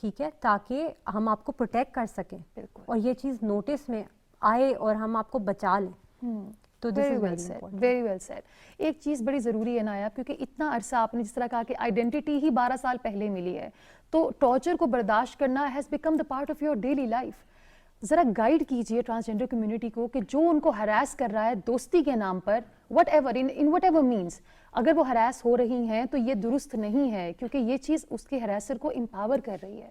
[SPEAKER 4] ٹھیک ہے, تاکہ ہم آپ کو پروٹیکٹ کر سکیں اور یہ چیز نوٹس میں آئے اور ہم آپ کو بچا لیں. تو
[SPEAKER 1] ویری ویل سیڈ. ایک چیز بڑی ضروری ہے نایاب, کیونکہ اتنا عرصہ آپ نے جس طرح کہا کہ آئیڈینٹی ہی 12 سال پہلے ملی ہے, تو ٹارچر کو برداشت کرنا has become the part of your daily life. ذرا گائیڈ کیجئے ٹرانسجینڈر کمیونٹی کو کہ جو ان کو ہراس کر رہا ہے دوستی کے نام پر, وٹ ایور مینس, اگر وہ ہراس ہو رہی ہیں تو یہ درست نہیں ہے, کیونکہ یہ چیز اس کے ہراسر کو امپاور کر رہی ہے.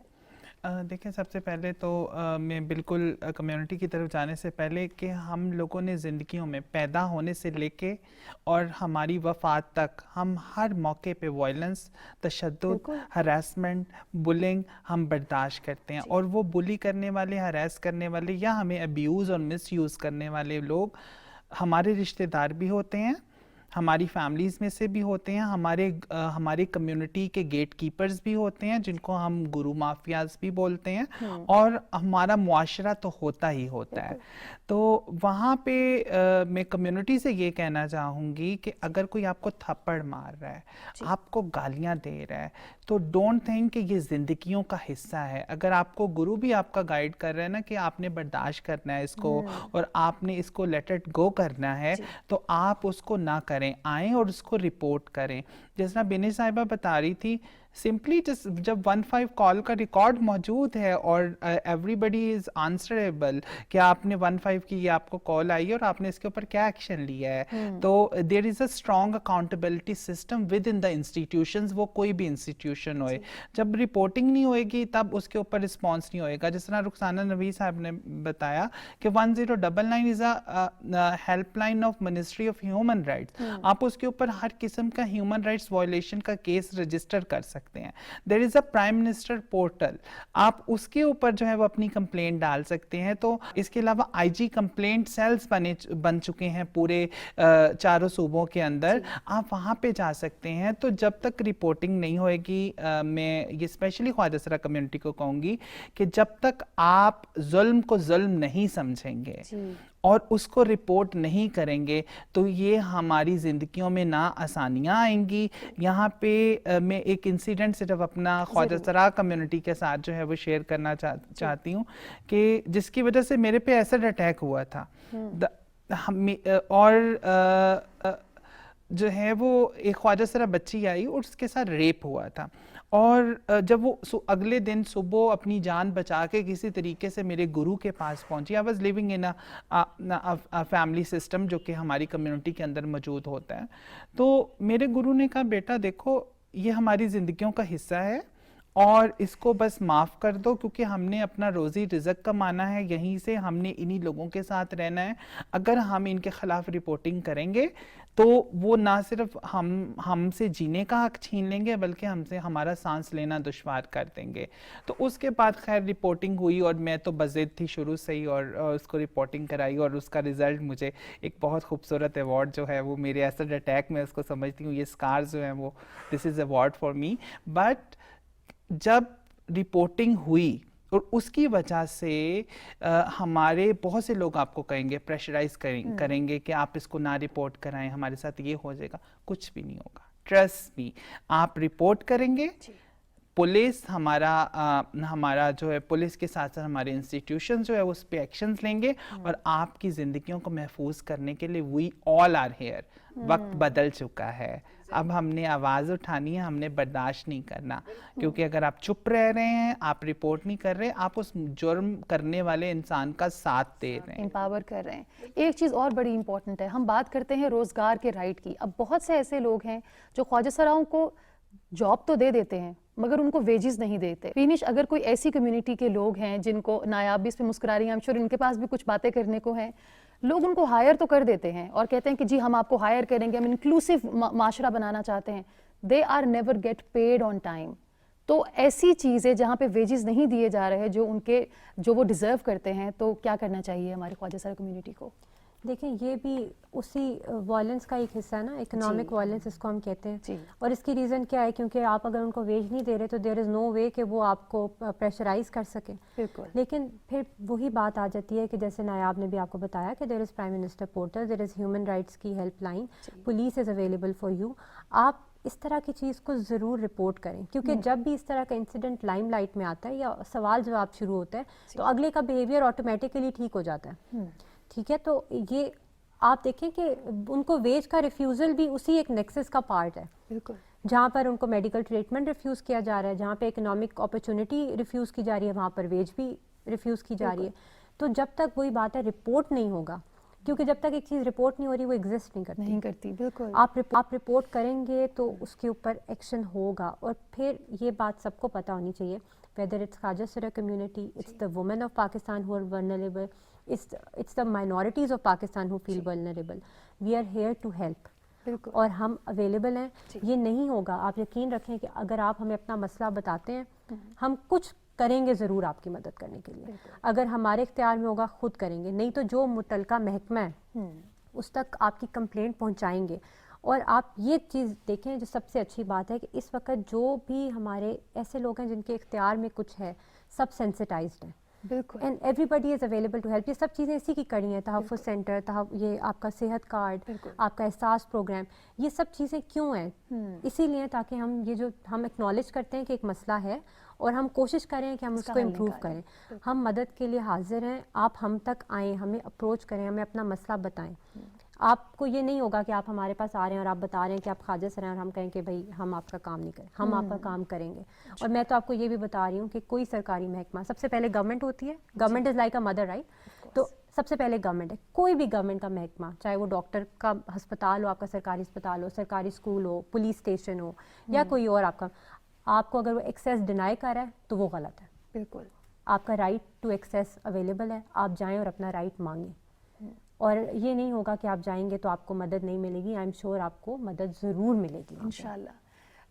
[SPEAKER 2] دیکھیں, سب سے پہلے تو میں بالکل کمیونٹی کی طرف جانے سے پہلے کہ ہم لوگوں نے زندگیوں میں پیدا ہونے سے لے کے اور ہماری وفات تک ہم ہر موقع پہ وائلنس, تشدد, ہراسمنٹ, بلنگ ہم برداشت کرتے ہیں. اور وہ بلی کرنے والے, ہراس کرنے والے یا ہمیں ابیوز اور مس یوز کرنے والے لوگ ہمارے رشتہ دار بھی ہوتے ہیں, ہماری فیملیز میں سے بھی ہوتے ہیں, ہمارے کمیونٹی کے گیٹ کیپرز بھی ہوتے ہیں جن کو ہم گرو مافیاز بھی بولتے ہیں, اور ہمارا معاشرہ تو ہوتا ہی ہوتا ہے. تو وہاں پہ میں کمیونٹی سے یہ کہنا چاہوں گی کہ اگر کوئی آپ کو تھپڑ مار رہا ہے, آپ کو گالیاں دے رہا ہے, تو ڈونٹ تھنک کہ یہ زندگیوں کا حصہ ہے. اگر آپ کو گرو بھی آپ کا گائیڈ کر رہے ہیں نا کہ آپ نے برداشت کرنا ہے اس کو اور آپ نے اس کو لیٹ اٹ گو کرنا ہے, تو آپ اس کو نہ کریں, آئیں اور اس کو رپورٹ کریں. جس طرح بینی صاحبہ بتا رہی تھی, سمپلی جب 15 کال کا ریکارڈ موجود ہے اور ایوری بڈی از آنسریبل کہ آپ نے 15 کی, یہ آپ کو کال آئی ہے اور آپ نے اس کے اوپر کیا ایکشن لیا ہے, تو there is a strong accountability system within the institutions, وہ کوئی بھی انسٹیٹیوشن ہوئے. جب رپورٹنگ نہیں ہوئے گی تب اس کے اوپر رسپانس نہیں ہوئے گا. جس طرح رخسانہ نبی صاحب نے بتایا کہ 1099 is a helpline of ministry of human rights, آپ اس کے اوپر ہر قسم کا ہیومن رائٹس وائلیشن کا کیس رجسٹر کر سکتے ہیں. There is a prime minister portal, آپ اس کے اوپر جو ہے وہ اپنی کمپلینٹ ڈال سکتے ہیں. تو اس کے علاوہ آئی جی کمپلینٹ سیلز بن چکے ہیں پورے 4 صوبوں کے اندر, آپ وہاں پہ جا سکتے ہیں. تو جب تک رپورٹنگ نہیں ہوئے گی, میں یہ اسپیشلی خواجہ سرا کمیونٹی کو کہوں گی کہ جب تک آپ ظلم کو ظلم نہیں سمجھیں گے اور اس کو رپورٹ نہیں کریں گے, تو یہ ہماری زندگیوں میں نہ آسانیاں آئیں گی. یہاں پہ میں ایک انسیڈنٹ صرف اپنا خواجہ سرا کمیونٹی کے ساتھ جو ہے وہ شیئر کرنا چاہتی ہوں, کہ جس کی وجہ سے میرے پہ ایسڈ اٹیک ہوا تھا, اور جو ہے وہ ایک خواجہ سرا بچی آئی اور اس کے ساتھ ریپ ہوا تھا. اور جب وہ اگلے دن صبح اپنی جان بچا کے کسی طریقے سے میرے گرو کے پاس پہنچی, I was living in family system جو کہ ہماری کمیونٹی کے اندر موجود ہوتا ہے, تو میرے گرو نے کہا بیٹا دیکھو یہ ہماری زندگیوں کا حصہ ہے اور اس کو بس معاف کر دو, کیونکہ ہم نے اپنا روزی رزق کمانا ہے, یہیں سے ہم نے انہی لوگوں کے ساتھ رہنا ہے. اگر ہم ان کے خلاف رپورٹنگ کریں گے تو وہ نہ صرف ہم سے جینے کا حق چھین لیں گے بلکہ ہم سے ہمارا سانس لینا دشوار کر دیں گے. تو اس کے بعد خیر رپورٹنگ ہوئی اور میں تو بضد تھی شروع سے ہی, اور اس کو رپورٹنگ کرائی, اور اس کا رزلٹ مجھے ایک بہت خوبصورت ایوارڈ جو ہے وہ میرے ایسڈ اٹیک میں اس کو سمجھتی ہوں, یہ اسکارز جو ہیں وہ دس از ایوارڈ فار می. بٹ جب رپورٹنگ ہوئی اور اس کی وجہ سے ہمارے بہت سے لوگ آپ کو کہیں گے پریشرائز کریں گے کہ آپ اس کو نہ رپورٹ کرائیں, ہمارے ساتھ یہ ہو جائے گا, کچھ بھی نہیں ہوگا. ٹرسٹ می, آپ رپورٹ کریں گے, پولیس ہمارا جو ہے پولیس کے ساتھ ساتھ ہمارے انسٹیٹیوشن جو ہے اس پہ ایکشنز لیں گے, اور آپ کی زندگیوں کو محفوظ کرنے کے لیے وی آل آر ہیئر. وقت بدل چکا ہے, اب ہم نے آواز اٹھانی ہے, ہم نے برداشت نہیں کرنا, کیونکہ اگر آپ چپ رہ رہے ہیں, آپ رپورٹ نہیں کر رہے, آپ اس جرم کرنے والے انسان کا ساتھ دے رہے ہیں,
[SPEAKER 1] امپاور کر رہے ہیں. ایک چیز اور بڑی امپورٹنٹ ہے, ہم بات کرتے ہیں روزگار کے رائٹ کی. اب بہت سے ایسے لوگ ہیں جو خواجہ سراؤں کو جاب تو دے دیتے ہیں مگر ان کو ویجز نہیں دیتے. فینش, اگر کوئی ایسی کمیونٹی کے لوگ ہیں جن کو نایاب بھی اس پہ مسکرا رہی ہیں, I'm sure ان کے پاس بھی کچھ باتیں کرنے کو ہیں, لوگ ان کو ہائر تو کر دیتے ہیں اور کہتے ہیں کہ جی ہم آپ کو ہائر کریں گے, ہم انکلوسیو معاشرہ بنانا چاہتے ہیں. They are never get paid on time. تو ایسی چیزیں جہاں پہ ویجز نہیں دیے جا رہے جو وہ ڈیزرو کرتے ہیں, تو کیا کرنا چاہیے ہمارے خواجہ سرا کمیونٹی کو؟
[SPEAKER 4] دیکھیں یہ بھی اسی وائلنس کا ایک حصہ ہے نا, اکنامک وائلنس اس کو ہم کہتے ہیں. اور اس کی ریزن کیا ہے, کیونکہ آپ اگر ان کو ویج نہیں دے رہے تو دیر از نو وے کہ وہ آپ کو پریشرائز کر سکیں. لیکن پھر وہی بات آ جاتی ہے کہ جیسے نایاب نے بھی آپ کو بتایا کہ there is prime minister portal, there is human rights کی helpline, police is available for you. آپ اس طرح کی چیز کو ضرور رپورٹ کریں, کیونکہ جب بھی اس طرح کا انسیڈنٹ لائم لائٹ میں آتا ہے یا سوال جواب شروع ہوتا ہے تو اگلے کا بیہیویئر آٹومیٹیکلی ٹھیک ہو جاتا ہے. ٹھیک ہے, تو یہ آپ دیکھیں کہ ان کو ویج کا ریفیوزل بھی اسی ایک نیکسس کا پارٹ ہے. بالکل, جہاں پر ان کو میڈیکل ٹریٹمنٹ ریفیوز کیا جا رہا ہے, جہاں پہ اکنامک اپرچونٹی ریفیوز کی جا رہی ہے, وہاں پر ویج بھی ریفیوز کی جا رہی ہے. تو جب تک وہی بات ہے رپورٹ نہیں ہوگا, کیونکہ جب تک ایک چیز رپورٹ نہیں ہو رہی وہ ایگزسٹ نہیں کرتی. بالکل, آپ رپورٹ کریں گے تو اس کے اوپر ایکشن ہوگا. اور پھر یہ بات سب کو پتہ ہونی چاہیے, whether it's خواجہ سرا community, it's the women of Pakistan who are vulnerable, it's the minorities of Pakistan who feel vulnerable. We are here to help. اور ہم اویلیبل ہیں. یہ نہیں ہوگا, آپ یقین رکھیں کہ اگر آپ ہمیں اپنا مسئلہ بتاتے ہیں ہم کچھ کریں گے ضرور آپ کی مدد کرنے کے لیے. اگر ہمارے اختیار میں ہوگا خود کریں گے, نہیں تو جو متعلقہ محکمہ ہے اس تک آپ کی کمپلینٹ پہنچائیں گے. اور آپ یہ چیز دیکھیں جو سب سے اچھی بات ہے کہ اس وقت جو بھی ہمارے ایسے لوگ ہیں جن کے اختیار میں کچھ ہے سب سینسٹائزڈ ہیں
[SPEAKER 1] بالکل
[SPEAKER 4] and everybody is available to help. یہ سب چیزیں اسی کی کڑی ہیں, تحفظ سینٹر, یہ آپ کا صحت کارڈ, آپ کا احساس پروگرام, یہ سب چیزیں کیوں ہیں؟ اسی لیے تاکہ ہم یہ جو ہم ایکنالج کرتے ہیں کہ ایک مسئلہ ہے اور ہم کوشش کریں کہ ہم اس کو امپروو کریں. ہم مدد کے لیے حاضر ہیں, آپ ہم تک آئیں, ہمیں اپروچ کریں, ہمیں اپنا مسئلہ بتائیں. آپ کو یہ نہیں ہوگا کہ آپ ہمارے پاس آ رہے ہیں اور آپ بتا رہے ہیں کہ آپ خواجہ سر ہیں اور ہم کہیں کہ بھائی ہم آپ کا کام نہیں کریں. ہم آپ کا کام کریں گے. اور میں تو آپ کو یہ بھی بتا رہی ہوں کہ کوئی سرکاری محکمہ, سب سے پہلے گورنمنٹ ہوتی ہے, government is like a mother right, تو سب سے پہلے گورنمنٹ ہے. کوئی بھی گورنمنٹ کا محکمہ, چاہے وہ ڈاکٹر کا ہسپتال ہو, آپ کا سرکاری ہسپتال ہو, سرکاری اسکول ہو, پولیس اسٹیشن ہو یا کوئی اور آپ کو اگر وہ ایکسیس ڈینائی کر رہا ہے تو وہ غلط ہے.
[SPEAKER 1] بالکل
[SPEAKER 4] آپ کا رائٹ ٹو ایکسیس اویلیبل ہے, آپ جائیں اور اپنا رائٹ مانگیں. اور یہ نہیں ہوگا کہ آپ جائیں گے تو آپ کو مدد نہیں ملے گی. آئی ایم شیور آپ کو مدد ضرور ملے گی
[SPEAKER 1] انشاءاللہ.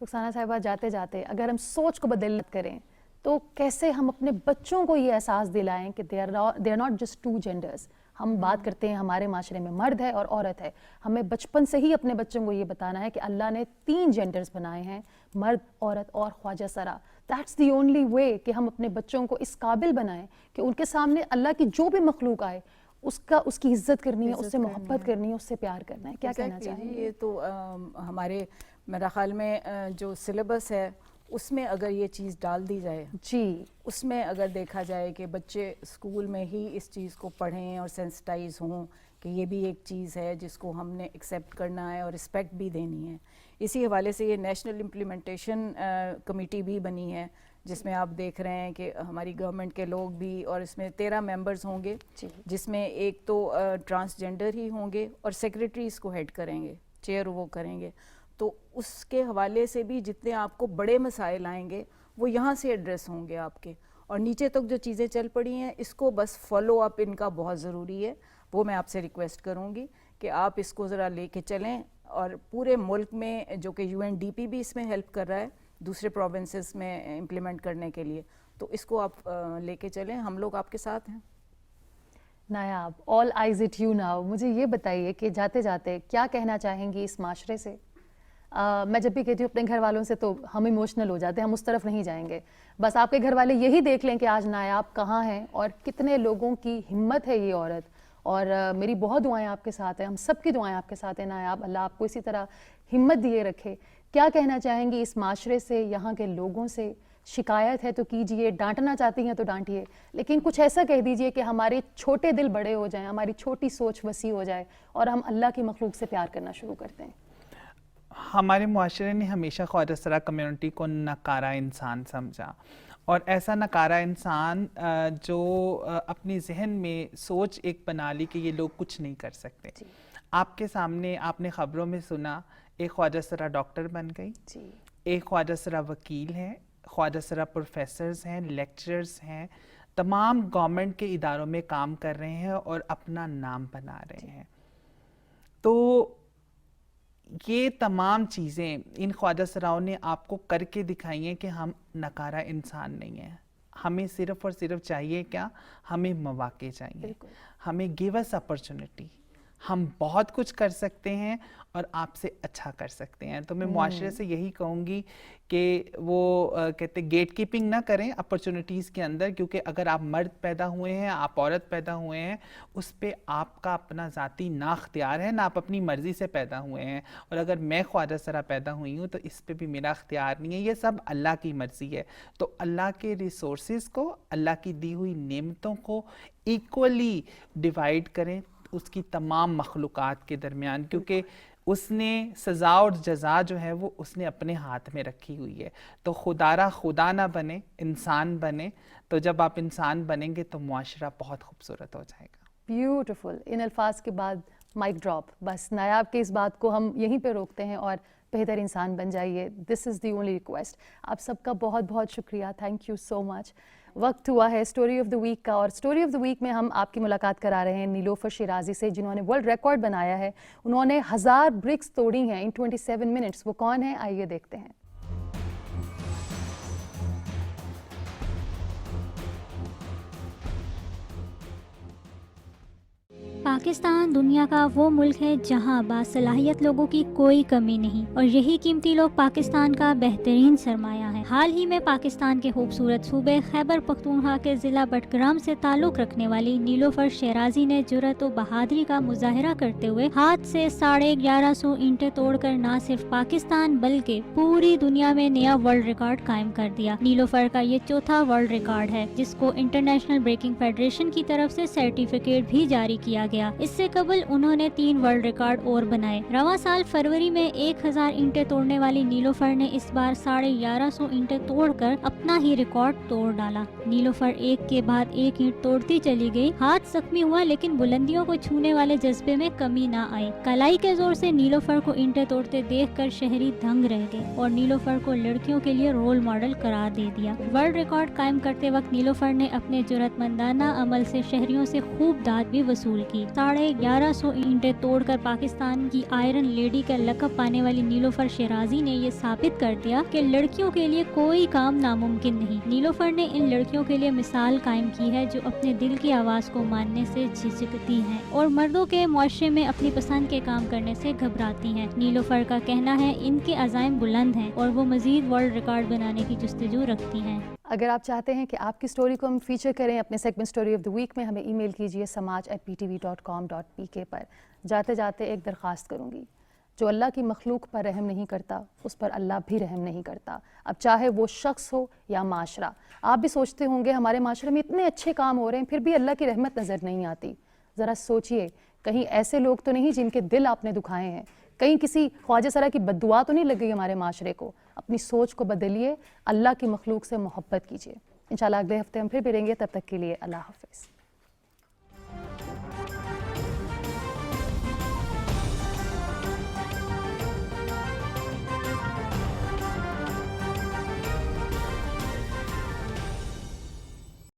[SPEAKER 1] رخسانہ صاحبہ, جاتے جاتے اگر ہم سوچ کو بدل کریں تو کیسے ہم اپنے بچوں کو یہ احساس دلائیں کہ they are not just two genders. ہم بات کرتے ہیں ہمارے معاشرے میں مرد ہے اور عورت ہے, ہمیں بچپن سے ہی اپنے بچوں کو یہ بتانا ہے کہ اللہ نے 3 جینڈرز بنائے ہیں, مرد, عورت اور خواجہ سرا. دیٹس دی اونلی وے کہ ہم اپنے بچوں کو اس قابل بنائیں کہ ان کے سامنے اللہ کی جو بھی مخلوق آئے اس کی عزت کرنی ہے, اس سے محبت کرنی ہے, اس سے پیار کرنا ہے. کیا کہنا چاہیں گے؟
[SPEAKER 3] یہ تو ہمارے میرا خیال میں جو سلیبس ہے اس میں اگر یہ چیز ڈال دی جائے,
[SPEAKER 1] جی,
[SPEAKER 3] اس میں اگر دیکھا جائے کہ بچے اسکول میں ہی اس چیز کو پڑھیں اور سینسٹائز ہوں کہ یہ بھی ایک چیز ہے جس کو ہم نے ایکسیپٹ کرنا ہے اور رسپیکٹ بھی دینی ہے. اسی حوالے سے یہ نیشنل امپلیمنٹیشن کمیٹی بھی بنی ہے جس میں آپ دیکھ رہے ہیں کہ ہماری گورنمنٹ کے لوگ بھی, اور اس میں 13 ممبرز ہوں گے جس میں ایک تو ٹرانسجینڈر ہی ہوں گے اور سیکریٹری اس کو ہیڈ کریں گے, چیئر وہ کریں گے. تو اس کے حوالے سے بھی جتنے آپ کو بڑے مسائل آئیں گے وہ یہاں سے ایڈریس ہوں گے آپ کے, اور نیچے تک جو چیزیں چل پڑی ہیں اس کو بس فالو اپ ان کا بہت ضروری ہے. وہ میں آپ سے ریکویسٹ کروں گی کہ آپ اس کو ذرا لے کے چلیں, اور پورے ملک میں جو کہ UNDP بھی اس میں ہیلپ کر رہا ہے دوسرے پروونسز میں امپلیمنٹ کرنے کے لیے, تو اس کو آپ لے کے چلیں, ہم لوگ آپ کے ساتھ ہیں.
[SPEAKER 1] نایاب, آل آئیز اٹ یو ناؤ. مجھے یہ بتائیے کہ جاتے جاتے کیا کہنا چاہیں گی اس معاشرے سے؟ میں جب بھی کہتی ہوں اپنے گھر والوں سے تو ہم ایموشنل ہو جاتے ہیں, ہم اس طرف نہیں جائیں گے. بس آپ کے گھر والے یہی دیکھ لیں کہ آج نایاب کہاں ہیں اور کتنے لوگوں کی ہمت ہے یہ عورت. اور میری بہت دعائیں آپ کے ساتھ ہیں, ہم سب کی دعائیں آپ کے ساتھ ہیں نایاب. اللہ آپ کو اسی طرح ہمت دیے رکھے. کیا کہنا چاہیں گی اس معاشرے سے, یہاں کے لوگوں سے؟ شکایت ہے تو کیجئے, ڈانٹنا چاہتی ہیں تو ڈانٹیے, لیکن کچھ ایسا کہہ دیجئے کہ ہمارے چھوٹے دل بڑے ہو جائیں, ہماری چھوٹی سوچ وسیع ہو جائے اور ہم اللہ کی مخلوق سے پیار کرنا شروع کرتے ہیں.
[SPEAKER 2] ہمارے معاشرے نے ہمیشہ خواجہ سرا کمیونٹی کو نکارہ انسان سمجھا, اور ایسا نکارہ انسان جو اپنی ذہن میں سوچ ایک بنا لی کہ یہ لوگ کچھ نہیں کر سکتے. آپ کے سامنے آپ نے خبروں میں سنا ایک خواجہ سرا ڈاکٹر بن گئی, ایک خواجہ سرا وکیل ہے, خواجہ سرا پروفیسرز ہیں, لیکچرز ہیں, تمام گورنمنٹ کے اداروں میں کام کر رہے ہیں اور اپنا نام بنا رہے ہیں. تو یہ تمام چیزیں ان خواجہ سراؤں نے آپ کو کر کے دکھائی ہیں کہ ہم نکارہ انسان نہیں ہیں. ہمیں صرف اور صرف چاہیے کیا؟ ہمیں مواقع چاہیے, ہمیں گیو اس اپرچونٹی. ہم بہت کچھ کر سکتے ہیں اور آپ سے اچھا کر سکتے ہیں. تو میں معاشرے سے یہی کہوں گی کہ وہ کہتے گیٹ کیپنگ نہ کریں اپرچونٹیز کے اندر, کیونکہ اگر آپ مرد پیدا ہوئے ہیں, آپ عورت پیدا ہوئے ہیں, اس پہ آپ کا اپنا ذاتی نہ اختیار ہے, نہ آپ اپنی مرضی سے پیدا ہوئے ہیں. اور اگر میں خواجہ سرا پیدا ہوئی ہوں تو اس پہ بھی میرا اختیار نہیں ہے, یہ سب اللہ کی مرضی ہے. تو اللہ کے ریسورسز کو, اللہ کی دی ہوئی نعمتوں کو ایکولی ڈیوائیڈ کریں اس کی تمام مخلوقات کے درمیان, کیونکہ اس نے سزا اور جزا جو ہے وہ اس نے اپنے ہاتھ میں رکھی ہوئی ہے. تو خدا خدا نہ بنے, انسان بنے. تو جب آپ انسان بنیں گے تو معاشرہ بہت خوبصورت ہو جائے گا.
[SPEAKER 1] بیوٹیفل. ان الفاظ کے بعد مائک ڈراپ. بس نایاب کے اس بات کو ہم یہیں پہ روکتے ہیں اور بہتر انسان بن جائیے. دس از دی اونلی ریکویسٹ. آپ سب کا بہت بہت شکریہ. تھینک یو سو مچ. وقت ہوا ہے اسٹوری آف دا ویک کا, اور اسٹوری آف دا ویک میں ہم آپ کی ملاقات کرا رہے ہیں نیلوفر شیرازی سے, جنہوں نے ورلڈ ریکارڈ بنایا ہے. انہوں نے 1000 برکس توڑی ہیں ان 27 منٹس. وہ کون ہیں, آئیے دیکھتے ہیں.
[SPEAKER 5] پاکستان دنیا کا وہ ملک ہے جہاں باصلاحیت لوگوں کی کوئی کمی نہیں اور یہی قیمتی لوگ پاکستان کا بہترین سرمایہ ہے۔ حال ہی میں پاکستان کے خوبصورت صوبے خیبر پختونخوا کے ضلع بٹگرام سے تعلق رکھنے والی نیلوفر شیرازی نے جرأت و بہادری کا مظاہرہ کرتے ہوئے ہاتھ سے 1150 اینٹیں توڑ کر نہ صرف پاکستان بلکہ پوری دنیا میں نیا ورلڈ ریکارڈ قائم کر دیا۔ نیلوفر کا یہ چوتھا ورلڈ ریکارڈ ہے جس کو انٹرنیشنل بریکنگ فیڈریشن کی طرف سے سرٹیفکیٹ بھی جاری کیا گیا۔ اس سے قبل انہوں نے 3 ورلڈ ریکارڈ اور بنائے۔ رواں سال فروری میں 1000 اینٹیں توڑنے والی نیلوفر نے اس بار 1150 اینٹیں توڑ کر اپنا ہی ریکارڈ توڑ ڈالا۔ نیلوفر ایک کے بعد ایک اینٹ توڑتی چلی گئی، ہاتھ زخمی ہوا لیکن بلندیوں کو چھونے والے جذبے میں کمی نہ آئی۔ کلائی کے زور سے نیلوفر کو اینٹیں توڑتے دیکھ کر شہری دنگ رہ گئے اور نیلوفر کو لڑکیوں کے لیے رول ماڈل قرار دے دیا۔ ورلڈ ریکارڈ قائم کرتے وقت نیلوفر نے اپنے جرأت مندانہ عمل سے شہریوں سے خوب داد بھی وصول کی۔ 1150 اینٹیں توڑ کر پاکستان کی آئرن لیڈی کا لقب پانے والی نیلوفر شیرازی نے یہ ثابت کر دیا کہ لڑکیوں کے لیے کوئی کام ناممکن نہیں۔ نیلوفر نے ان لڑکیوں کے لیے مثال قائم کی ہے جو اپنے دل کی آواز کو ماننے سے جھجکتی ہیں اور مردوں کے معاشرے میں اپنی پسند کے کام کرنے سے گھبراتی ہیں۔ نیلوفر کا کہنا ہے ان کے عزائم بلند ہیں اور وہ مزید ورلڈ ریکارڈ بنانے کی جستجو رکھتی ہیں۔
[SPEAKER 1] اگر آپ چاہتے ہیں کہ آپ کی سٹوری کو ہم فیچر کریں اپنے segment story of the week میں، ہمیں ای میل کیجیے samaj@ptv.com.pk پر۔ جاتے جاتے ایک درخواست کروں گی، جو اللہ کی مخلوق پر رحم نہیں کرتا اس پر اللہ بھی رحم نہیں کرتا، اب چاہے وہ شخص ہو یا معاشرہ۔ آپ بھی سوچتے ہوں گے ہمارے معاشرے میں اتنے اچھے کام ہو رہے ہیں پھر بھی اللہ کی رحمت نظر نہیں آتی۔ ذرا سوچئے، کہیں ایسے لوگ تو نہیں جن کے دل آپ نے دکھائے ہیں؟ کہیں کسی خواجہ سرا کی بد دعا تو نہیں لگ گئی ہمارے معاشرے کو؟ اپنی سوچ کو بدلیے، اللہ کی مخلوق سے محبت کیجیے۔ انشاءاللہ اگلے ہفتے ہم پھر ملیں گے، تب تک کے لیے اللہ حافظ۔